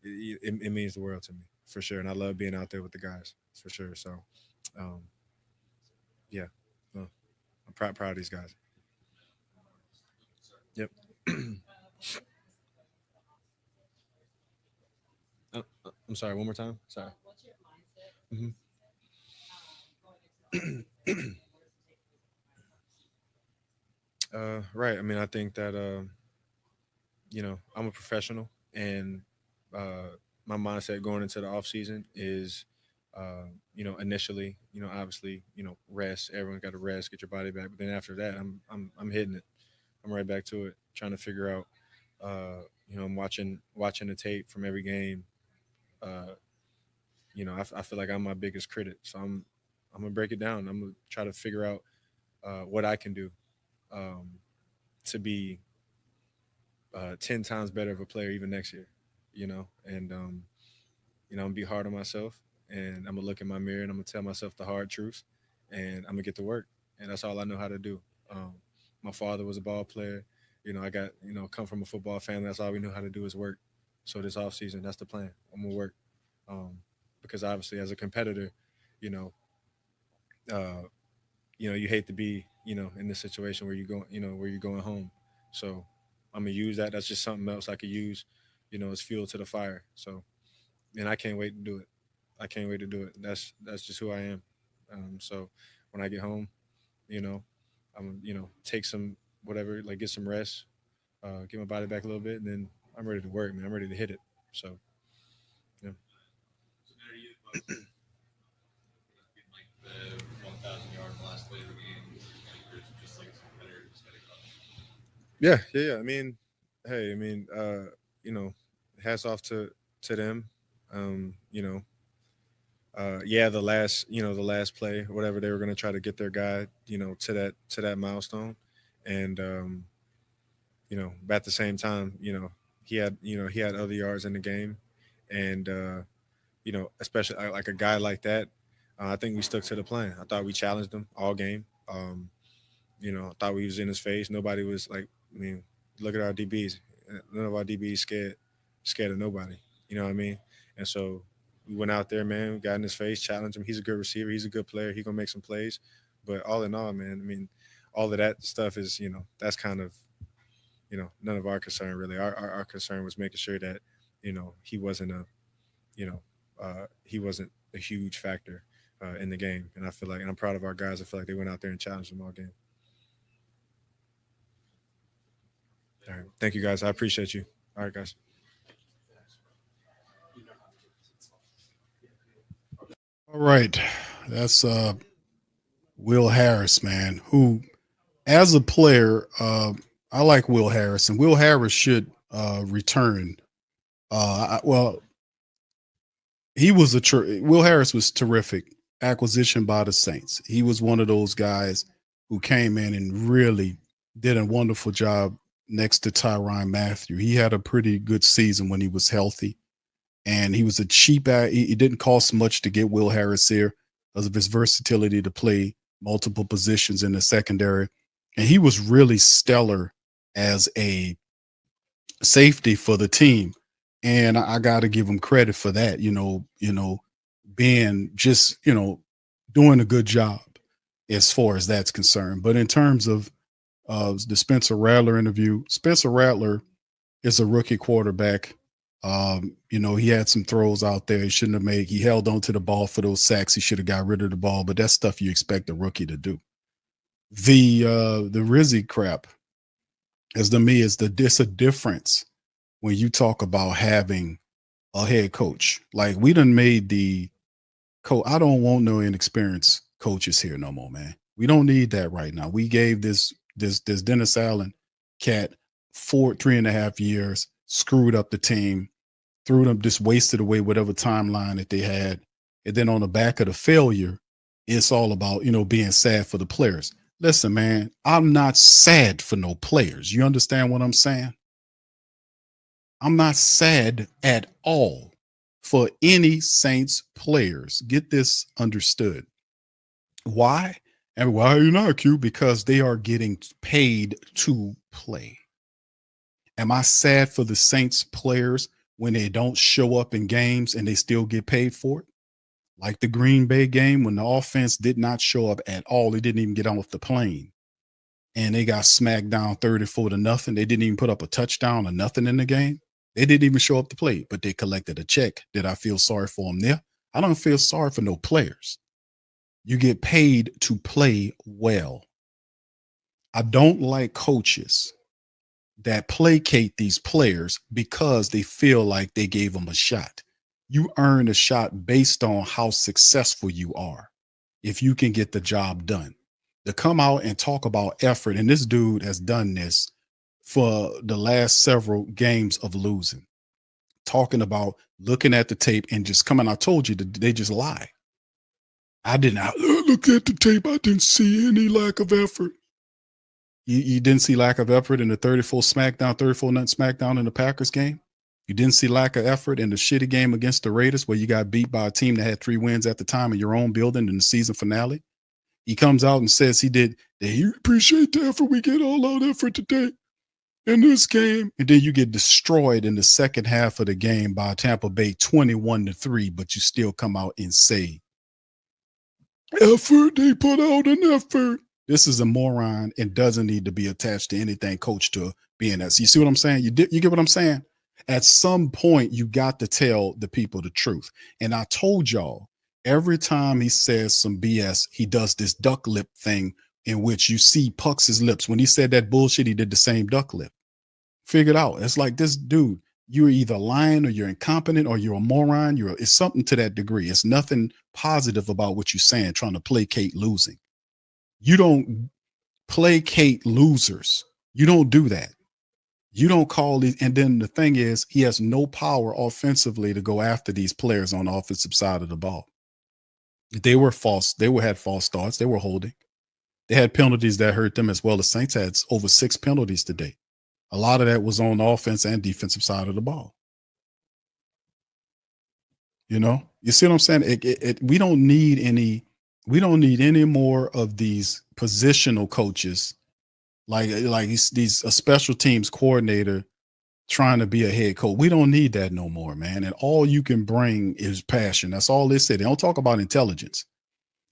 it means the world to me for sure, and I love being out there with the guys for sure. So, um, yeah, no, I'm proud of these guys. Yep. I'm sorry. One more time. Sorry. Mhm. Right. I mean, I think that I'm a professional, and uh, my mindset going into the off season is, initially, obviously, rest. Everyone got to rest, get your body back. But then after that, I'm hitting it. I'm right back to it, trying to figure out. I'm watching the tape from every game. Uh, I feel like I'm my biggest critic, so I'm gonna break it down. I'm gonna try to figure out what I can do, um, to be 10 times better of a player even next year. And I'm gonna be hard on myself, and I'm gonna look in my mirror, and I'm gonna tell myself the hard truth, and I'm gonna get to work, and that's all I know how to do. My father was a ball player. I got come from a football family. That's all we knew how to do is work. So this off season, that's the plan. I'm gonna work, um, because obviously as a competitor, you know, uh, you hate to be in this situation where you're going home. So I'm gonna use that. That's just something else I could use, as fuel to the fire. So, and I can't wait to do it. I can't wait to do it. That's just who I am. So when I get home, you know, I'm take some whatever, like get some rest, get my body back a little bit, and then I'm ready to work, man. I'm ready to hit it. So yeah. So now you the Bucks in like the 1,000 yard last play of the game, just like some competitor just got it. Yeah. I mean, Hey, I mean, hats off to them. You know, yeah, the last play, whatever they were going to try to get their guy, to that milestone, and but at the same time, he had other yards in the game, and especially like a guy like that, I think we stuck to the plan. I thought we challenged him all game. I thought we was in his face. Nobody was like, I mean, look at our DBs. None of our DBs scared of nobody. You know what I mean? And so we went out there, man. We got in his face, challenged him. He's a good receiver. He's a good player. He's gonna make some plays. But all in all, man, I mean, all of that stuff is, that's kind of, none of our concern really. Our concern was making sure that, he wasn't he wasn't a huge factor in the game. And I feel like, and I'm proud of our guys. I feel like they went out there and challenged them all game. All right. Thank you, guys. I appreciate you. All right, guys. All right. That's Will Harris, man, who as a player, I like Will Harris, and Will Harris should return. Well, Will Harris was terrific acquisition by the Saints. He was one of those guys who came in and really did a wonderful job next to Tyrann Mathieu. He had a pretty good season when he was healthy, and he was a cheap. It didn't cost much to get Will Harris here because of his versatility to play multiple positions in the secondary, and he was really stellar as a safety for the team. And I got to give him credit for that. Being just doing a good job as far as that's concerned. But in terms of the Spencer Rattler interview, Spencer Rattler is a rookie quarterback. He had some throws out there he shouldn't have made. He held on to the ball for those sacks. He should have got rid of the ball, but that's stuff you expect a rookie to do. The Rizzy crap, as to me, it's a difference when you talk about having a head coach. Like, we done made the coach. I don't want no inexperienced coaches here no more, man. We don't need that right now. We gave this Dennis Allen cat 3.5 years, screwed up the team, just wasted away whatever timeline that they had. And then on the back of the failure, it's all about, being sad for the players. Listen, man, I'm not sad for no players. You understand what I'm saying? I'm not sad at all for any Saints players. Get this understood. Why? And why are you not, Q? Because they are getting paid to play. Am I sad for the Saints players when they don't show up in games and they still get paid for it? Like the Green Bay game when the offense did not show up at all. They didn't even get off the plane. And they got smacked down 34-0. They didn't even put up a touchdown or nothing in the game. They didn't even show up to play, but they collected a check. Did I feel sorry for them there? I don't feel sorry for no players. You get paid to play well. I don't like coaches that placate these players because they feel like they gave them a shot. You earn a shot based on how successful you are. If you can get the job done, to come out and talk about effort. And this dude has done this for the last several games of losing, talking about looking at the tape and just coming. I told you that they just lie. I did not look at the tape. I didn't see any lack of effort. You didn't see lack of effort in the 34 SmackDown, 34-0 SmackDown in the Packers game. You didn't see lack of effort in the shitty game against the Raiders where you got beat by a team that had 3 wins at the time in your own building in the season finale. He comes out and says that he appreciate the effort. We get all out effort today in this game. And then you get destroyed in the second half of the game by Tampa Bay 21-3, but you still come out and say, effort, they put out an effort. This is a moron and doesn't need to be attached to anything coached to being that. So you see what I'm saying? You get what I'm saying? At some point, you got to tell the people the truth. And I told y'all, every time he says some BS, he does this duck lip thing in which you see pucks his lips. When he said that bullshit, he did the same duck lip. Figured out. It's like, this dude, you're either lying or you're incompetent or you're a moron. It's something to that degree. It's nothing positive about what you're saying, trying to placate losing. You don't placate losers. You don't do that. You don't call these. And then the thing is, he has no power offensively to go after these players on the offensive side of the ball. They were false. Had false starts. They were holding. They had penalties that hurt them as well. The Saints had over 6 penalties today. A lot of that was on the offense and defensive side of the ball. You know, you see what I'm saying? We don't need any more of these positional coaches like these a special teams coordinator trying to be a head coach. We don't need that no more, man. And all you can bring is passion. That's all they say. They don't talk about intelligence.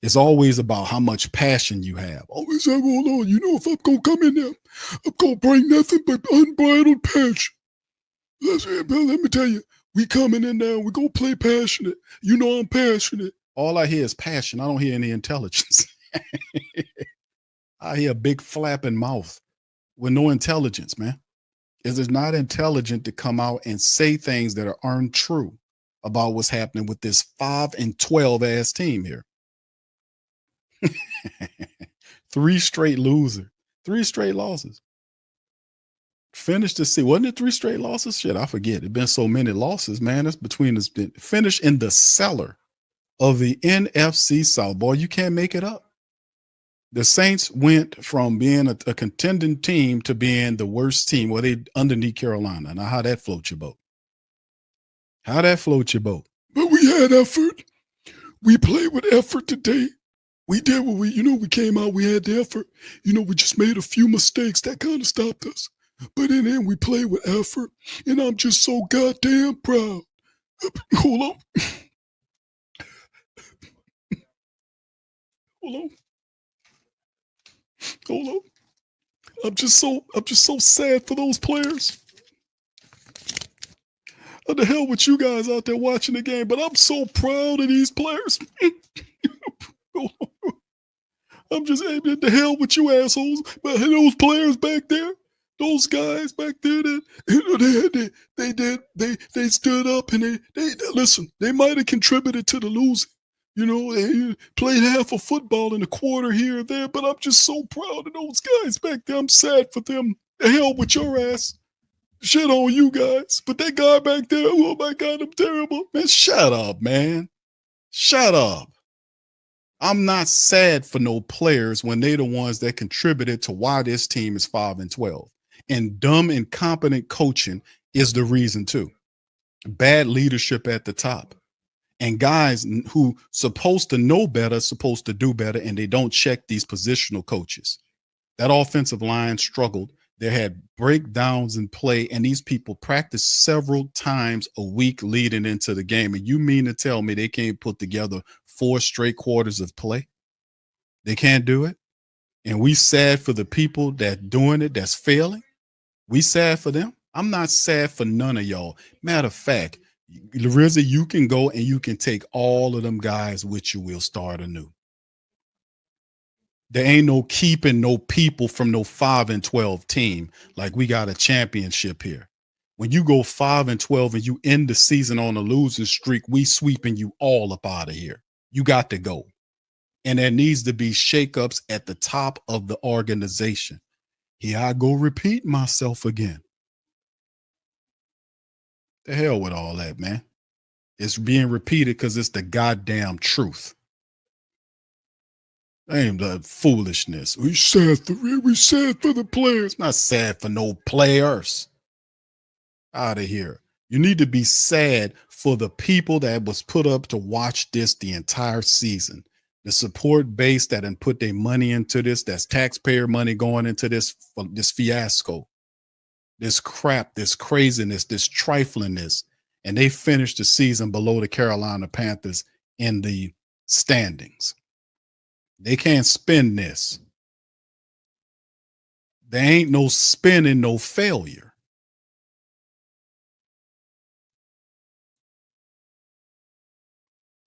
It's always about how much passion you have. Always say, hold on, you know, if I'm going to come in there, I'm going to bring nothing but unbridled passion. Let me tell you, we coming in there, we're going to play passionate. You know I'm passionate. All I hear is passion. I don't hear any intelligence. I hear a big flapping mouth with no intelligence, man. It is not intelligent to come out and say things that are untrue about what's happening with this 5-12 ass team here. 3 straight losers, 3 straight losses. Finished the season. Wasn't it 3 straight losses? Shit, I forget. It's been so many losses, man. That's between us. Finish in the cellar of the NFC South. Boy, you can't make it up. The Saints went from being a contending team to being the worst team. Well, they underneath Carolina. Now, how that float your boat? How that float your boat? But we had effort. We played with effort today. We did what we came out, we had the effort. We just made a few mistakes that kind of stopped us. But in the end, we played with effort, and I'm just so goddamn proud. Hold on. Hold on. I'm just so sad for those players. What the hell with you guys out there watching the game? But I'm so proud of these players. I'm just aiming the hell with you assholes. But those players back there, those guys back there, they stood up and they listen. They might have contributed to the losing. They played half a football in a quarter here and there. But I'm just so proud of those guys back there. I'm sad for them. The hell with your ass. Shit on you guys. But that guy back there, oh my God, I'm terrible. Man, shut up, man. Shut up. I'm not sad for no players when they're the ones that contributed to why this team is 5-12. And dumb, incompetent coaching is the reason too. Bad leadership at the top. And guys who supposed to know better, supposed to do better, and they don't check these positional coaches. That offensive line struggled. They had breakdowns in play, and these people practice several times a week leading into the game. And you mean to tell me they can't put together 4 straight quarters of play? They can't do it? And we sad for the people that doing it, that's failing? We sad for them? I'm not sad for none of y'all. Matter of fact, Rizzy, you can go and you can take all of them guys with you. We'll start anew. There ain't no keeping no people from no 5-12 team like we got a championship here. When you go 5-12 and you end the season on a losing streak, we sweeping you all up out of here. You got to go. And there needs to be shakeups at the top of the organization. Here I go repeat myself again. The hell with all that, man. It's being repeated because it's the goddamn truth. Ain't that foolishness. We sad for the players. Not sad for no players. Out of here. You need to be sad for the people that was put up to watch this the entire season. The support base that done put their money into this, that's taxpayer money going into this fiasco, this crap, this craziness, this triflingness. And they finished the season below the Carolina Panthers in the standings. They can't spin this. There ain't no spinning, no failure.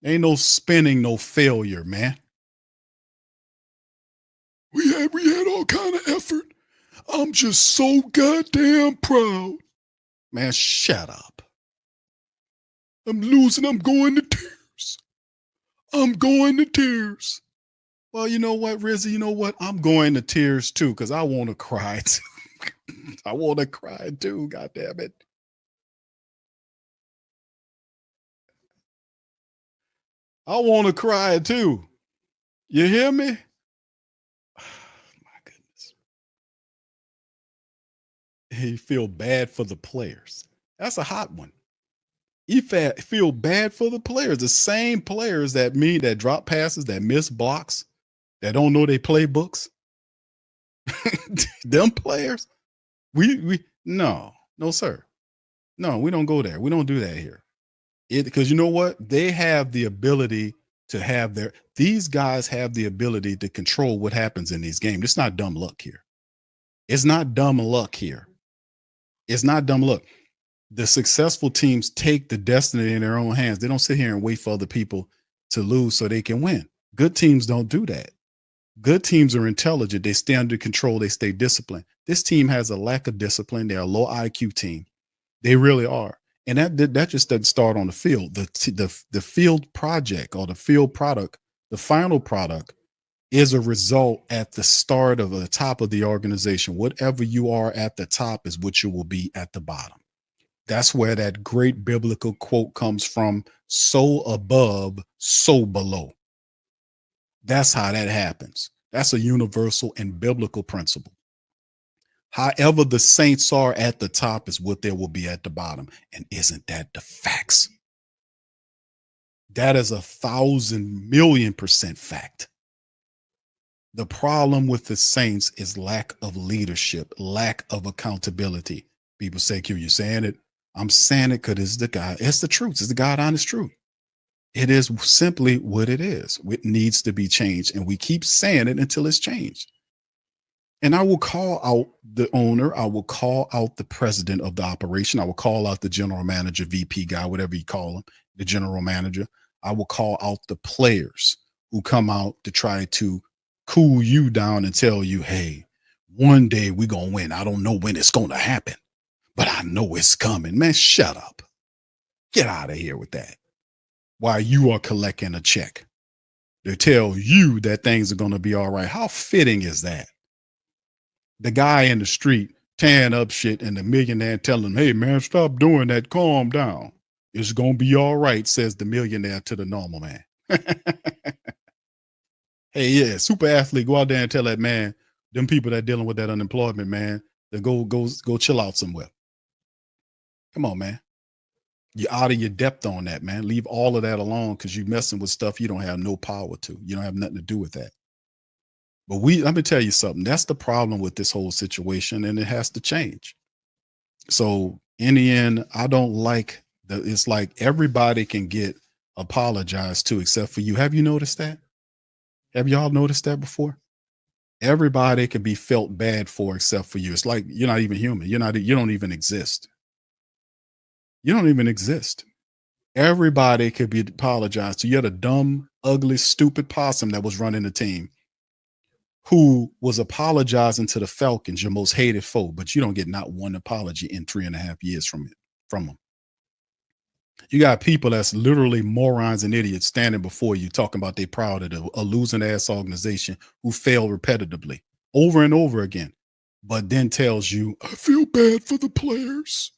Ain't no spinning, no failure, man. We had all kind of effort. I'm just so goddamn proud. Man, shut up. I'm losing. I'm going to tears. I'm going to tears. Well, you know what, Rizzy? You know what? I'm going to tears too because I want to cry too. I want to cry too. God damn it. I want to cry too. You hear me? My goodness. He feel bad for the players. That's a hot one. He feel bad for the players. The same players that drop passes, that miss blocks, that don't know they playbooks. Them players. We no, sir. No, we don't go there. We don't do that here. Because you know what? They have the ability to have these guys have the ability to control what happens in these games. It's not dumb luck here. It's not dumb luck here. It's not dumb luck. The successful teams take the destiny in their own hands. They don't sit here and wait for other people to lose so they can win. Good teams don't do that. Good teams are intelligent. They stay under control. They stay disciplined. This team has a lack of discipline. They're a low IQ team. They really are. And that just doesn't start on the field. The field project or the field product, the final product is a result at the start of the top of the organization. Whatever you are at the top is what you will be at the bottom. That's where that great biblical quote comes from. So above, so below. That's how that happens. That's a universal and biblical principle. However the saints are at the top is what they will be at the bottom. And isn't that the facts? That is 1,000,000,000% fact. The problem with the saints is lack of leadership, lack of accountability. People say, Q, you saying it? I'm saying it because it's the God. It's the truth. It's the God honest truth. It is simply what it is. It needs to be changed. And we keep saying it until it's changed. And I will call out the owner. I will call out the president of the operation. I will call out the general manager, VP guy, whatever you call him, the general manager. I will call out the players who come out to try to cool you down and tell you, hey, one day we're going to win. I don't know when it's going to happen, but I know it's coming. Man, shut up. Get out of here with that. While you are collecting a check to tell you that things are going to be all right. How fitting is that? The guy in the street tearing up shit and the millionaire telling him, hey, man, stop doing that. Calm down. It's going to be all right, says the millionaire to the normal man. Hey, yeah, super athlete, go out there and tell that man, them people that dealing with that unemployment, man, to go chill out somewhere. Come on, man. You're out of your depth on that, man. Leave all of that alone because you're messing with stuff you don't have no power to. You don't have nothing to do with that. But let me tell you something. That's the problem with this whole situation, and it has to change. So in the end, I don't like it's like everybody can get apologized to except for you. Have you noticed that? Have y'all noticed that before? Everybody can be felt bad for except for you. It's like you're not even human. You don't even exist. You don't even exist. Everybody could be apologized to. You're the dumb, ugly, stupid possum that was running the team who was apologizing to the Falcons, your most hated foe, but you don't get not one apology in 3.5 years from them. You got people that's literally morons and idiots standing before you talking about they proud of a losing ass organization who fail repetitively over and over again, but then tells you, I feel bad for the players.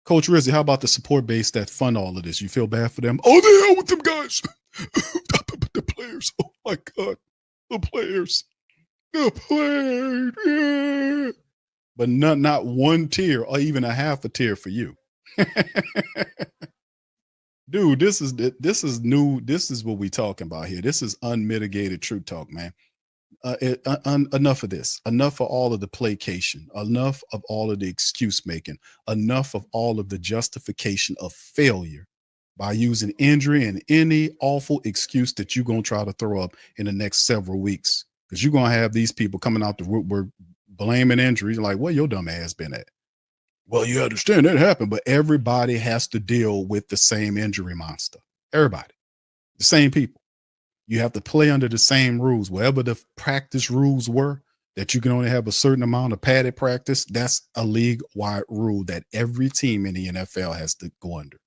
Coach Rizzi, how about the support base that fund all of this? You feel bad for them? Oh, the hell with them guys. The players. Oh my God. The players. Yeah. But not one tear or even a half a tear for you. Dude, this is new. This is what we talking about here. This is unmitigated truth talk, man. Enough of this. Enough of all of the placation. Enough of all of the excuse making. Enough of all of the justification of failure by using injury and any awful excuse that you're going to try to throw up in the next several weeks. Because you're going to have these people coming out the woodwork blaming injuries. Like, where your dumb ass been at? Well, you understand that happened, but everybody has to deal with the same injury monster. Everybody. The same people. You have to play under the same rules. Whatever the practice rules were, that you can only have a certain amount of padded practice, that's a league-wide rule that every team in the NFL has to go under.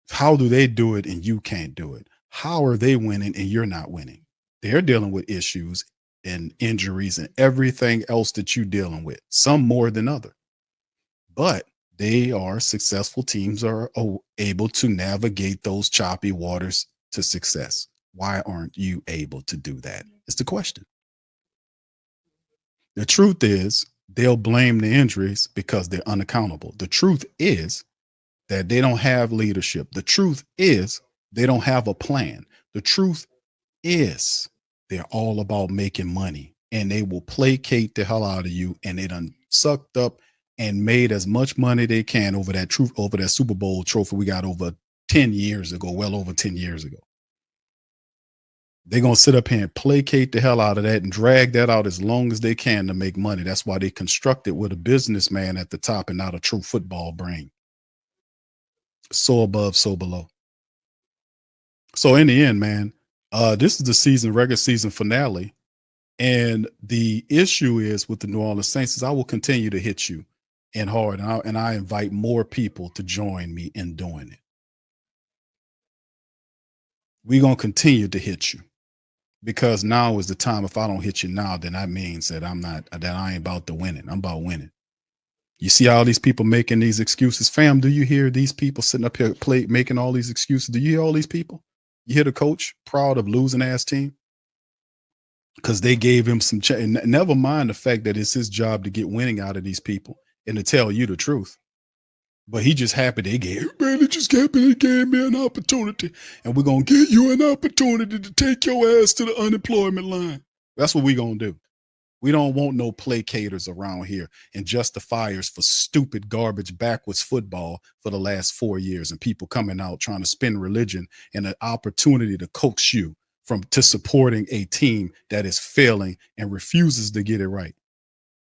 How do they do it and you can't do it? How are they winning and you're not winning? They're dealing with issues and injuries and everything else that you're dealing with, some more than other. But they are successful teams are able to navigate those choppy waters to success. Why aren't you able to do that? It's the question. The truth is they'll blame the injuries because they're unaccountable. The truth is that they don't have leadership. The truth is they don't have a plan. The truth is they're all about making money, and they will placate the hell out of you, and they done sucked up and made as much money they can over that Super Bowl trophy we got over 10 years ago, well over 10 years ago. They're going to sit up here and placate the hell out of that and drag that out as long as they can to make money. That's why they construct it with a businessman at the top and not a true football brain. So above, so below. So in the end, man, this is the regular season finale. And the issue is with the New Orleans Saints is I will continue to hit you and hard. And I invite more people to join me in doing it. We're going to continue to hit you. Because now is the time. If I don't hit you now, then that means that I ain't about to win it. I'm about winning. You see all these people making these excuses. Fam, do you hear these people sitting up here making all these excuses? Do you hear all these people? You hear the coach proud of losing ass team? Because they gave him some never mind the fact that it's his job to get winning out of these people and to tell you the truth. But he just happy they gave me an opportunity, and we're going to give you an opportunity to take your ass to the unemployment line. That's what we're going to do. We don't want no placators around here and justifiers for stupid, garbage, backwards football for the last 4 years, and people coming out trying to spin religion and an opportunity to coax you to supporting a team that is failing and refuses to get it right.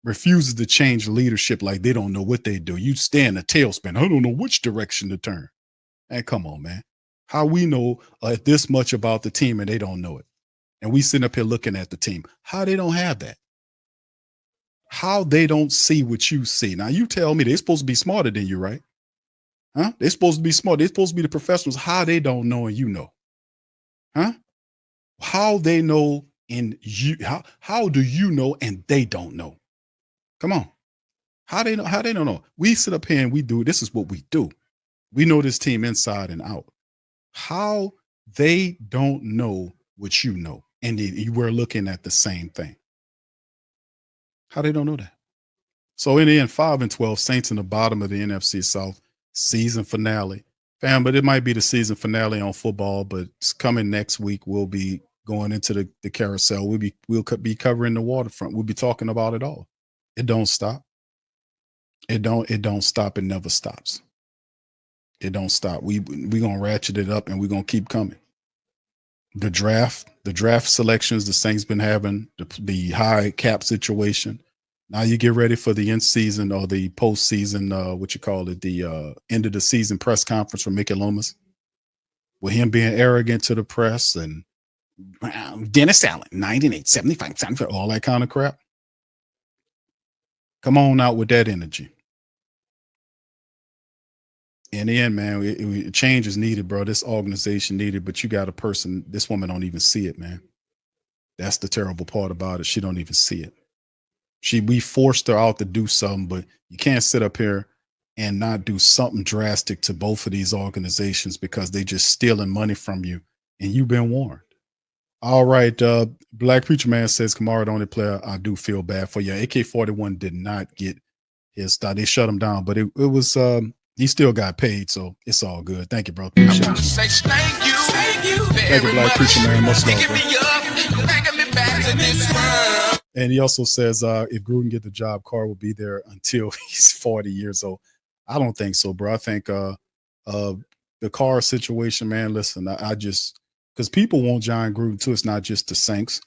Refuses to change leadership like they don't know what they do. You stay in a tailspin. I don't know which direction to turn. And come on, man. How we know this much about the team and they don't know it. And we sitting up here looking at the team. How they don't have that. How they don't see what you see. Now you tell me they're supposed to be smarter than you, right? Huh? They're supposed to be smart. They're supposed to be the professionals. How they don't know and you know. Huh? How they know and you how do you know and they don't know? Come on. How they don't know? We sit up here and we do, this is what we do. We know this team inside and out. How they don't know what you know. And we're looking at the same thing. How they don't know that. So in the end, 5-12, Saints in the bottom of the NFC South season finale. Fam, but it might be the season finale on football, but it's coming next week. We'll be going into the carousel. We'll be covering the waterfront. We'll be talking about it all. It don't stop. It don't stop. It never stops. It don't stop. We gonna ratchet it up and we're gonna keep coming. The draft selections the Saints been having, the high cap situation. Now you get ready for the end season or the postseason, the end of the season press conference for Mickey Loomis. With him being arrogant to the press and Dennis Allen, 98, 75, 75, all that kind of crap. Come on out with that energy. In the end, man, change is needed, bro. This organization needed, but you got a person, this woman don't even see it, man. That's the terrible part about it. She don't even see it. We forced her out to do something, but you can't sit up here and not do something drastic to both of these organizations because they just stealing money from you, and you've been warned. All right, Black Preacher Man says Kamara the only player I do feel bad for. Yeah, AK-41 did not get his start. They shut him down, but it was he still got paid, so it's all good. Thank you, bro. Appreciate it. Thank you, Thank you, Black Preacher Man. Much love, bro. And he also says if Gruden get the job, Carr will be there until he's 40 years old. I don't think so, bro. I think the Carr situation, man. Listen, I just. Because people want John Gruden too. It's not just the Saints,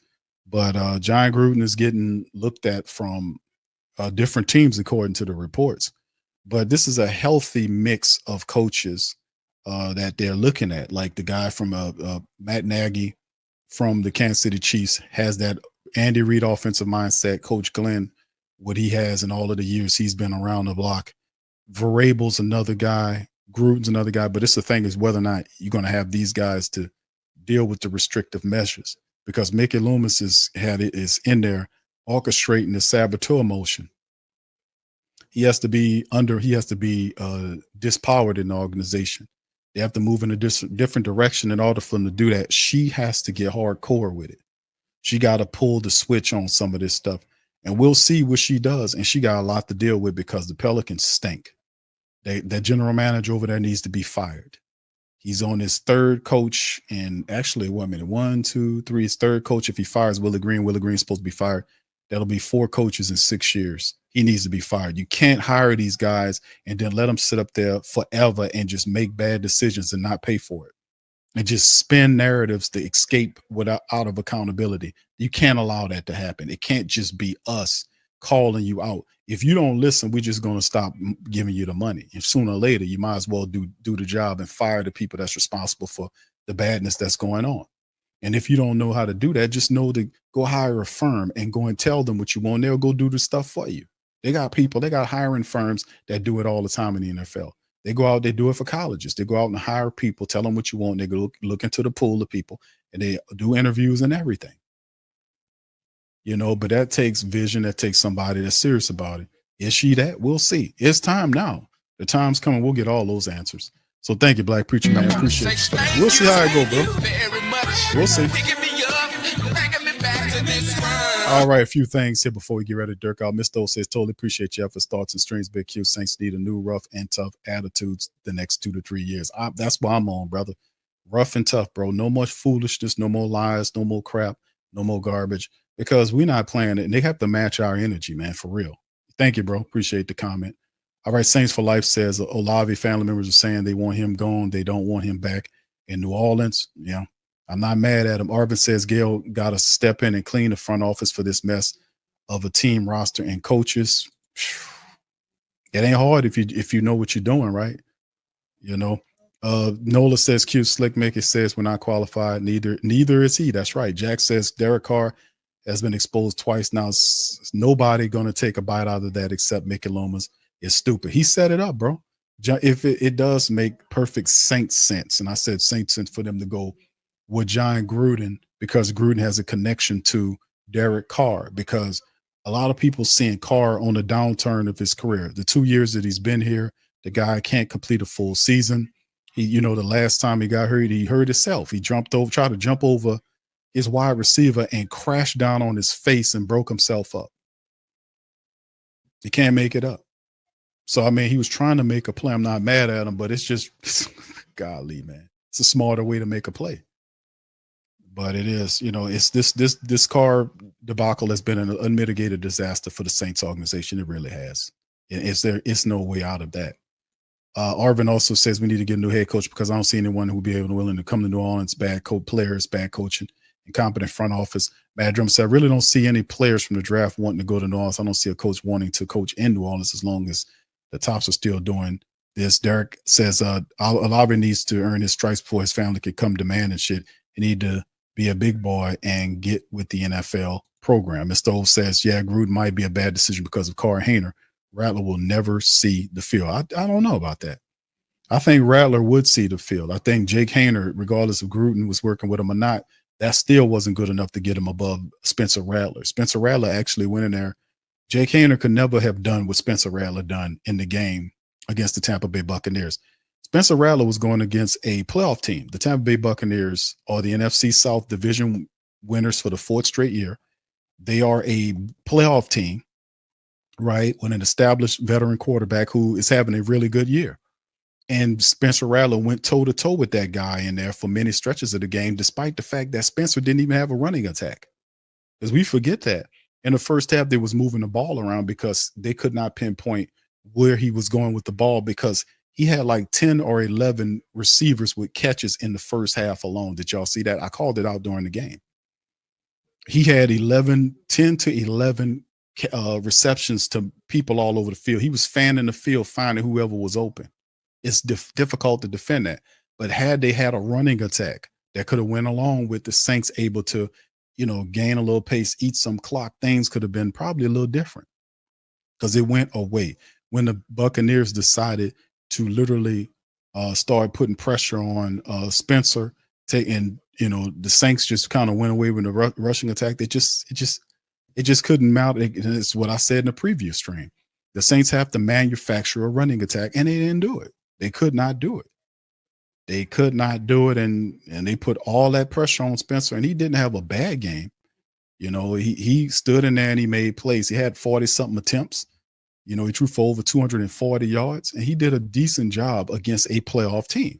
but John Gruden is getting looked at from different teams according to the reports. But this is a healthy mix of coaches that they're looking at. Like the guy from Matt Nagy from the Kansas City Chiefs has that Andy Reid offensive mindset. Coach Glenn, what he has in all of the years he's been around the block. Vrabel's another guy. Gruden's another guy. But it's the thing is whether or not you're going to have these guys to deal with the restrictive measures. because Mickey Loomis is in there orchestrating the saboteur motion. He has to be dispowered in the organization. They have to move in a different direction in order for them to do that. She has to get hardcore with it. She got to pull the switch on some of this stuff, and we'll see what she does. And she got a lot to deal with because the Pelicans stink. That general manager over there needs to be fired. He's on his third coach, and actually, 1, 2, 3, his third coach. If he fires Willie Green's supposed to be fired. That'll be 4 coaches in 6 years. He needs to be fired. You can't hire these guys and then let them sit up there forever and just make bad decisions and not pay for it, and just spin narratives to escape out of accountability. You can't allow that to happen. It can't just be us calling you out. If you don't listen, we're just going to stop giving you the money. And sooner or later, you might as well do the job and fire the people that's responsible for the badness that's going on. And if you don't know how to do that, just know to go hire a firm and go and tell them what you want. They'll go do the stuff for you. They got hiring firms that do it all the time in the NFL. They go out, they do it for colleges. They go out and hire people, tell them what you want. They go look into the pool of people, and they do interviews and everything. But that takes vision. That takes somebody that's serious about it. Is she that? We'll see. It's time now. The time's coming. We'll get all those answers. So thank you, Black Preacher Man. Appreciate it. We'll see how it go, bro. We'll see. All right, a few things here before we get ready to dirk out. Mr. O says, totally appreciate your efforts, thoughts, and streams. Big Q, Saints need a new rough and tough attitudes the next 2 to 3 years. That's why I'm on, brother. Rough and tough, bro. No more foolishness, no more lies, no more crap, no more garbage, because we're not playing it. And they have to match our energy, man, for real. Thank you, bro. Appreciate the comment. All right, Saints for Life says, Olave family members are saying they want him gone. They don't want him back in New Orleans. Yeah. I'm not mad at him. Arvin says Gail got to step in and clean the front office for this mess of a team roster and coaches. It ain't hard if you know what you're doing, right? Nola says cute slick Mickey says we're not qualified. Neither is he. That's right. Jack says Derek Carr has been exposed twice now. Nobody gonna take a bite out of that except Mickey Lomas. Is stupid. He set it up, bro. If it does make perfect Saints sense, and I said Saints sense for them to go with John Gruden, because Gruden has a connection to Derek Carr, because a lot of people seeing Carr on the downturn of his career. The 2 years that he's been here, the guy can't complete a full season. The last time he got hurt, he hurt himself. He tried to jump over his wide receiver and crashed down on his face and broke himself up. He can't make it up. So, I mean, he was trying to make a play. I'm not mad at him, but it's just, golly, man. It's a smarter way to make a play. But it is, it's this Carr debacle has been an unmitigated disaster for the Saints organization. It really has. It's no way out of that. Arvin also says we need to get a new head coach because I don't see anyone who would be willing to come to New Orleans. Bad players, bad coaching, incompetent front office. Mad Drum said, I really don't see any players from the draft wanting to go to New Orleans. I don't see a coach wanting to coach in New Orleans as long as the Tops are still doing this. Derek says Olave needs to earn his stripes before his family can come demand and shit. He need to be a big boy and get with the NFL program. Mr. O says, yeah, Gruden might be a bad decision because of Carr Hayner. Rattler will never see the field. I don't know about that. I think Rattler would see the field. I think Jake Hayner, regardless of Gruden was working with him or not, that still wasn't good enough to get him above Spencer Rattler. Spencer Rattler actually went in there. Jake Hayner could never have done what Spencer Rattler done in the game against the Tampa Bay Buccaneers. Spencer Rattler was going against a playoff team. The Tampa Bay Buccaneers are the NFC South division winners for the 4th straight year. They are a playoff team, right, with an established veteran quarterback who is having a really good year. And Spencer Rattler went toe-to-toe with that guy in there for many stretches of the game, despite the fact that Spencer didn't even have a running attack. Because we forget that. In the first half, they was moving the ball around because they could not pinpoint where he was going with the ball, because he had like 10 or 11 receivers with catches in the first half alone. Did y'all see that? I called it out during the game. He had 10 to 11 receptions to people all over the field. He was fanning the field, finding whoever was open. It's difficult to defend that. But had they had a running attack that could have went along with the Saints able to, gain a little pace, eat some clock, things could have been probably a little different, because it went away when the Buccaneers decided to literally start putting pressure on Spencer and the Saints just kind of went away with the rushing attack. It just couldn't mount. It's what I said in the previous stream. The Saints have to manufacture a running attack, and they didn't do it. They could not do it. They could not do it, and they put all that pressure on Spencer, and he didn't have a bad game. He stood in there and he made plays. He had 40-something attempts. He threw for over 240 yards, and he did a decent job against a playoff team.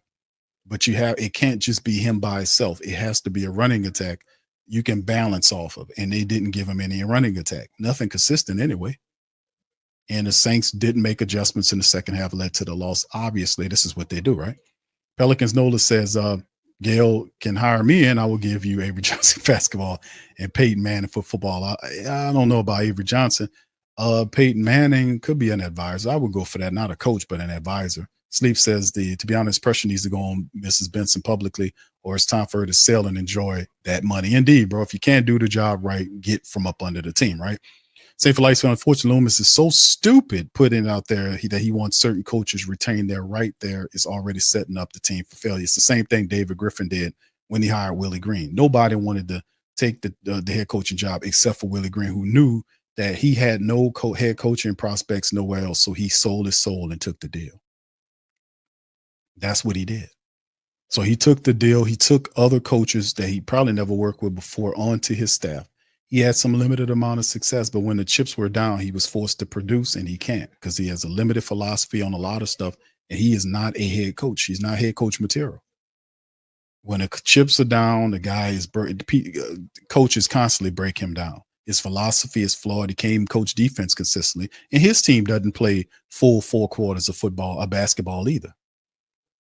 But it can't just be him by itself. It has to be a running attack you can balance off of, and they didn't give him any running attack. Nothing consistent anyway. And the Saints didn't make adjustments in the second half, led to the loss. Obviously, this is what they do, right? Pelicans Nola says, Gail can hire me and I will give you Avery Johnson basketball and Peyton Manning for football. I don't know about Avery Johnson. Peyton Manning could be an advisor. I would go for that, not a coach, but an advisor. Sleep says to be honest, pressure needs to go on Mrs. Benson publicly, or it's time for her to sell and enjoy that money. Indeed, bro. If you can't do the job right, get from up under the team, right? Say for life, unfortunately, Loomis is so stupid putting out there that he wants certain coaches retain their right there is already setting up the team for failure. It's the same thing David Griffin did when he hired Willie Green. Nobody wanted to take the head coaching job except for Willie Green, who knew that he had no head coaching prospects nowhere else. So he sold his soul and took the deal. That's what he did. So he took the deal. He took other coaches that he probably never worked with before onto his staff. He had some limited amount of success, but when the chips were down, he was forced to produce, and he can't because he has a limited philosophy on a lot of stuff, and he is not a head coach. He's not head coach material. When the chips are down, the guy is coaches constantly break him down. His philosophy is flawed. He can't even coach defense consistently, and his team doesn't play full 4 quarters of football or basketball either.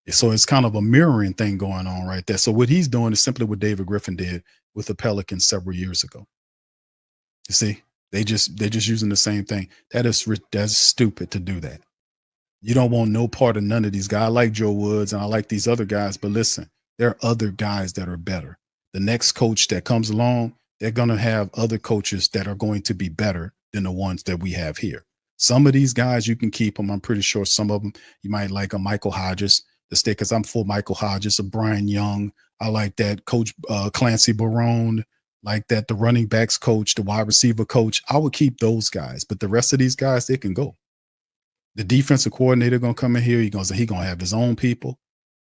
So it's kind of a mirroring thing going on right there. So what he's doing is simply what David Griffin did with the Pelicans several years ago. You see, they're just using the same thing. That's stupid to do that. You don't want no part of none of these guys. I like Joe Woods and I like these other guys, but listen, there are other guys that are better. The next coach that comes along, they're going to have other coaches that are going to be better than the ones that we have here. Some of these guys, you can keep them. I'm pretty sure some of them, you might like a Michael Hodges, the stick, because I'm for Michael Hodges, a Brian Young. I like that coach Clancy Barone. Like that, the running backs coach, the wide receiver coach, I would keep those guys. But the rest of these guys, they can go. The defensive coordinator going to come in here. He's going to have his own people,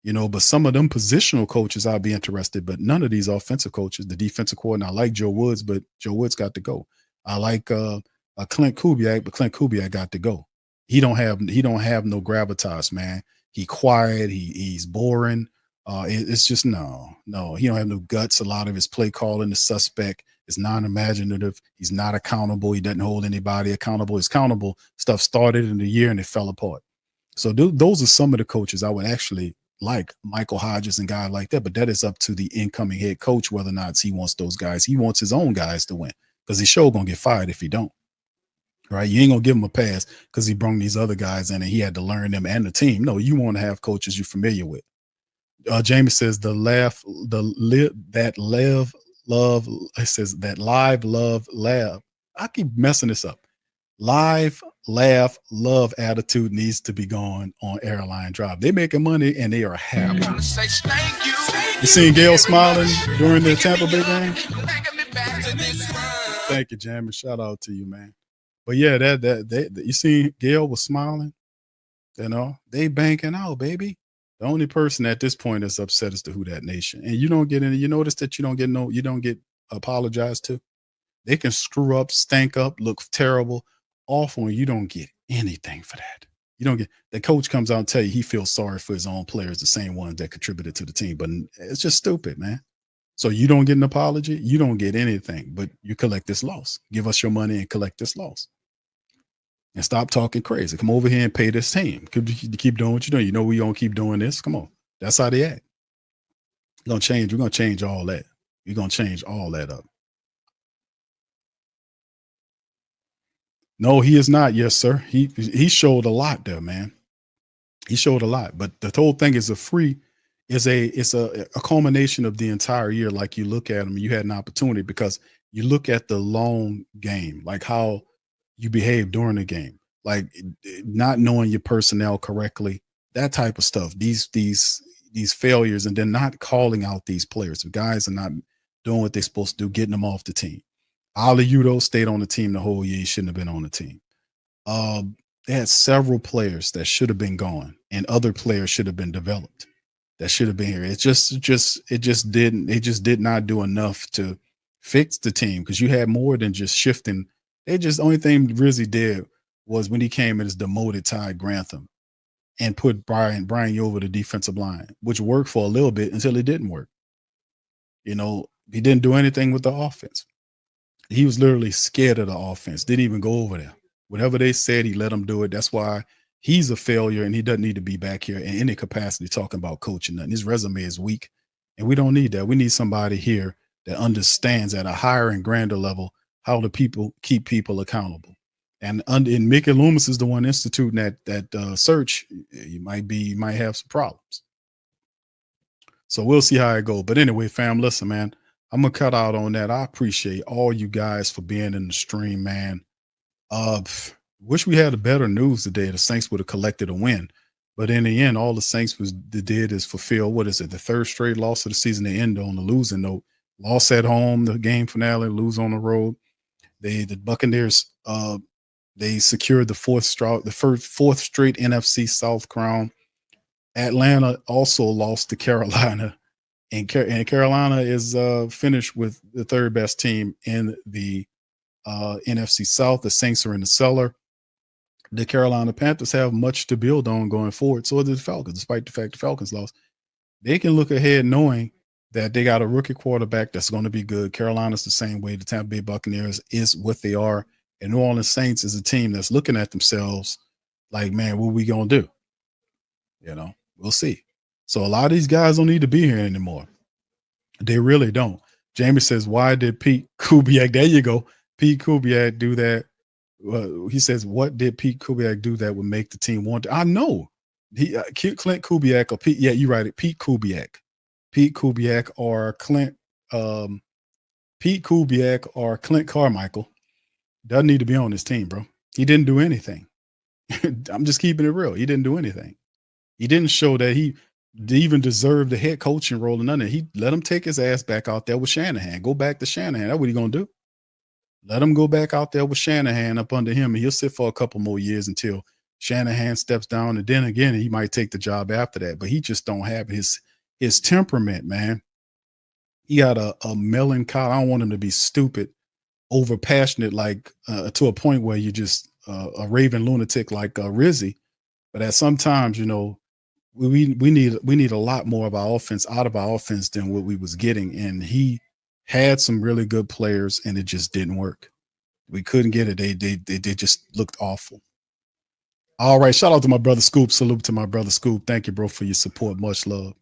but some of them positional coaches, I'll be interested. But none of these offensive coaches, the defensive coordinator, I like Joe Woods, but Joe Woods got to go. I like Clint Kubiak, but Clint Kubiak got to go. He don't have no gravitas, man. He quiet. He's boring. It's just no. He don't have no guts. A lot of his play calling is suspect. It's non-imaginative. He's not accountable. He doesn't hold anybody accountable. His accountable stuff started in the year and it fell apart. So those are some of the coaches I would actually like, Michael Hodges and guys like that. But that is up to the incoming head coach whether or not he wants those guys. He wants his own guys to win because he's sure gonna get fired if he don't. Right? You ain't gonna give him a pass because he brought these other guys in and he had to learn them and the team. No, you want to have coaches you're familiar with. Jamie says it says that live, love, laugh. I keep messing this up. Live, laugh, love attitude needs to be gone on Airline Drive. They're making money and they are happy. You seen Gail smiling during the Tampa Bay game? Thank you, Jamie. Shout out to you, man. But yeah, you see Gail was smiling. They banking out, baby. The only person at this point that's upset is the Who Dat Nation. And you don't get any, you notice that you don't get apologized to. They can screw up, stank up, look terrible, awful, and you don't get anything for that. You don't get, the coach comes out and tell you he feels sorry for his own players, the same ones that contributed to the team. But it's just stupid, man. So you don't get an apology, you don't get anything, but you collect this loss. Give us your money and collect this loss. And stop talking crazy. Come over here and pay this team. Keep doing what you're doing. You know we gonna keep doing this. Come on. That's how they act. We're gonna change all that. We're gonna change all that up. No, he is not. Yes, sir. He showed a lot there, man. He showed a lot. But the whole thing is it's a culmination of the entire year. Like you look at him, you had an opportunity because you look at the long game, like how you behave during the game, like not knowing your personnel correctly, that type of stuff. These these failures and then not calling out these players. The guys are not doing what they're supposed to do, getting them off the team. Ali Udo stayed on the team the whole year. He shouldn't have been on the team. They had several players that should have been gone, and other players should have been developed that should have been here. It just didn't. They just did not do enough to fix the team because you had more than just shifting. The only thing Rizzy did was when he came in as demoted Ty Grantham and put Brian you over the defensive line, which worked for a little bit until it didn't work. You know, he didn't do anything with the offense. He was literally scared of the offense. Didn't even go over there. Whatever they said, he let them do it. That's why he's a failure, and he doesn't need to be back here in any capacity talking about coaching nothing. His resume is weak, and we don't need that. We need somebody here that understands at a higher and grander level how to keep people accountable. And Mickey Loomis is the one instituting that search. You might have some problems. So we'll see how it goes. But anyway, fam, listen, man, I'm gonna cut out on that. I appreciate all you guys for being in the stream, man. Wish we had a better news today. The Saints would have collected a win, but in the end, all the Saints did is fulfill, what is it, the third straight loss of the season. They end on the losing note. Loss at home, the game finale, lose on the road. The Buccaneers they secured the fourth straight NFC South crown. Atlanta also lost to Carolina, and Carolina is finished with the third best team in the NFC South. The Saints are in the cellar. The Carolina Panthers have much to build on going forward. So do the Falcons, despite the fact the Falcons lost. They can look ahead knowing that they got a rookie quarterback that's going to be good. Carolina's the same way. The Tampa Bay Buccaneers is what they are. And New Orleans Saints is a team that's looking at themselves like, man, what are we going to do? You know, we'll see. So a lot of these guys don't need to be here anymore. They really don't. Jamie says, why did Pete Kubiak, there you go, Pete Kubiak do that? He says, what did Pete Kubiak do that would make the team want to? I know. Clint Kubiak or Pete, yeah, you're right. Pete Kubiak or Clint Carmichael doesn't need to be on this team, bro. He didn't do anything. I'm just keeping it real. He didn't do anything. He didn't show that he even deserved the head coaching role or nothing. He let him take his ass back out there with Shanahan. Go back to Shanahan. That's what he's gonna do. Let him go back out there with Shanahan up under him, and he'll sit for a couple more years until Shanahan steps down, and then again he might take the job after that. But he just don't have his temperament, man. He got a melancholy. I don't want him to be stupid, over passionate, like to a point where you're just a raving lunatic like Rizzy. But at sometimes, you know, we need a lot more of our offense out of our offense than what we was getting, and he had some really good players, and it just didn't work. We couldn't get it. They just looked awful. All right, shout out to my brother Scoop. Salute to my brother Scoop. Thank you, bro, for your support. Much love.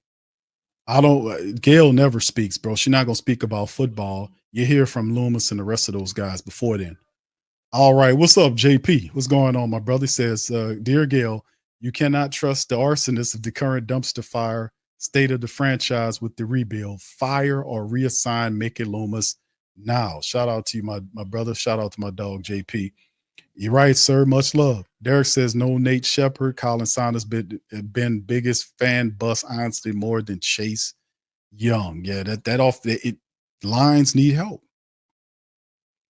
Gail never speaks, bro. She's not gonna speak about football. You hear from Loomis and the rest of those guys before then. All right, what's up, JP? What's going on, my brother? He says, dear Gail, you cannot trust the arsonist of the current dumpster fire state of the franchise with the rebuild. Fire or reassign Mickey Loomis now. Shout out to you, my brother. Shout out to my dog, JP. You're right, sir. Much love. Derek says, no Nate Shepard. Colin Saunders been biggest fan bust, honestly, more than Chase Young. Yeah, lines need help.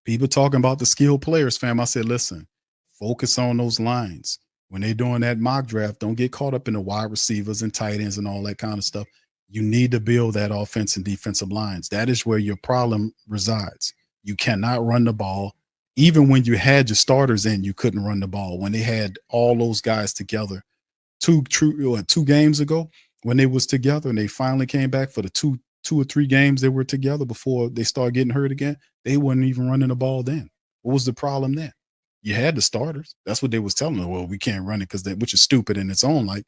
People talking about the skilled players, fam. I said, listen, focus on those lines. When they're doing that mock draft, don't get caught up in the wide receivers and tight ends and all that kind of stuff. You need to build that offense and defensive lines. That is where your problem resides. You cannot run the ball. Even when you had your starters in, you couldn't run the ball. When they had all those guys together, two games ago, when they was together and they finally came back for the two or three games they were together before they started getting hurt again, they weren't even running the ball then. What was the problem then? You had the starters. That's what they was telling them. Well, we can't run it which is stupid in its own like.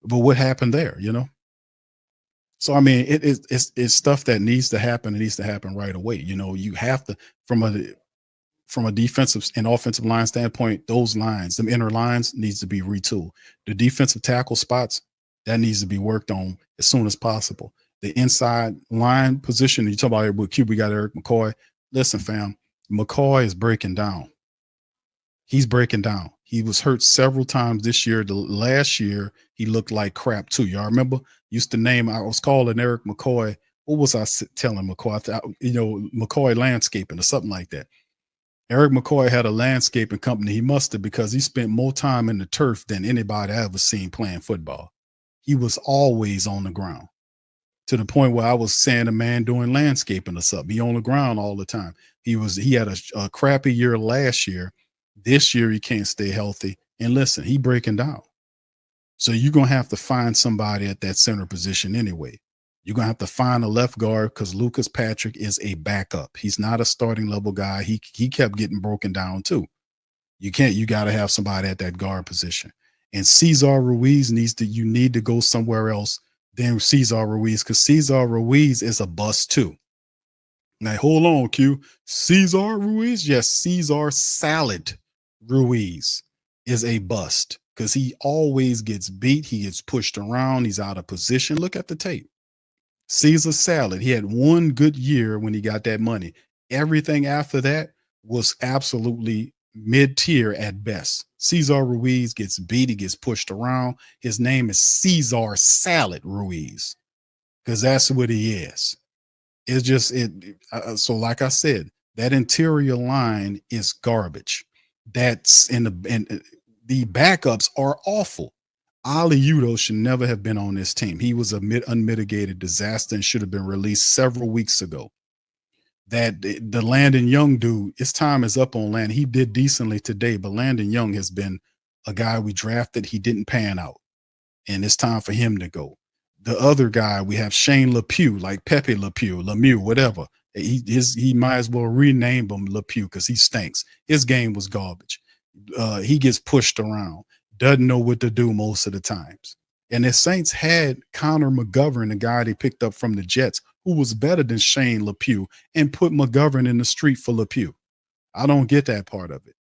But what happened there, you know? So, I mean, it's stuff that needs to happen. It needs to happen right away. You know, you have to, from a defensive and offensive line standpoint, those lines, them inner lines needs to be retooled. The defensive tackle spots, that needs to be worked on as soon as possible. The inside line position, you talk about with Q, we got Eric McCoy. Listen, fam, McCoy is breaking down. He's breaking down. He was hurt several times this year. The last year, he looked like crap too. Y'all remember? Used to name, I was calling Eric McCoy. What was I telling McCoy? McCoy Landscaping or something like that. Eric McCoy had a landscaping company. He must have, because he spent more time in the turf than anybody I ever seen playing football. He was always on the ground, to the point where I was saying a man doing landscaping or something. He on the ground all the time. He had a crappy year last year. This year he can't stay healthy. And listen, he breaking down. So you're going to have to find somebody at that center position anyway. You're going to have to find a left guard, because Lucas Patrick is a backup. He's not a starting level guy. He kept getting broken down too. You got to have somebody at that guard position. And Cesar Ruiz you need to go somewhere else than Cesar Ruiz, because Cesar Ruiz is a bust too. Now, hold on, Q. Cesar Ruiz? Yes, Cesar Salad Ruiz is a bust, because he always gets beat. He gets pushed around. He's out of position. Look at the tape. Caesar Salad. He had one good year when he got that money. Everything after that was absolutely mid-tier at best. Cesar Ruiz gets beat. He gets pushed around. His name is Cesar Salad Ruiz, because that's what he is. It's just so like I said, that interior line is garbage. That's and the backups are awful. Ali Udo should never have been on this team. He was a unmitigated disaster and should have been released several weeks ago. That the Landon Young dude, his time is up on Landon. He did decently today, but Landon Young has been a guy we drafted. He didn't pan out, and it's time for him to go. The other guy, we have Shane LePew, like Pepe Lemieux, whatever. He might as well rename him LePew, because he stinks. His game was garbage. He gets pushed around, doesn't know what to do most of the times. And the Saints had Connor McGovern, the guy they picked up from the Jets, who was better than Shane LePew, and put McGovern in the street for LePew. I don't get that part of it.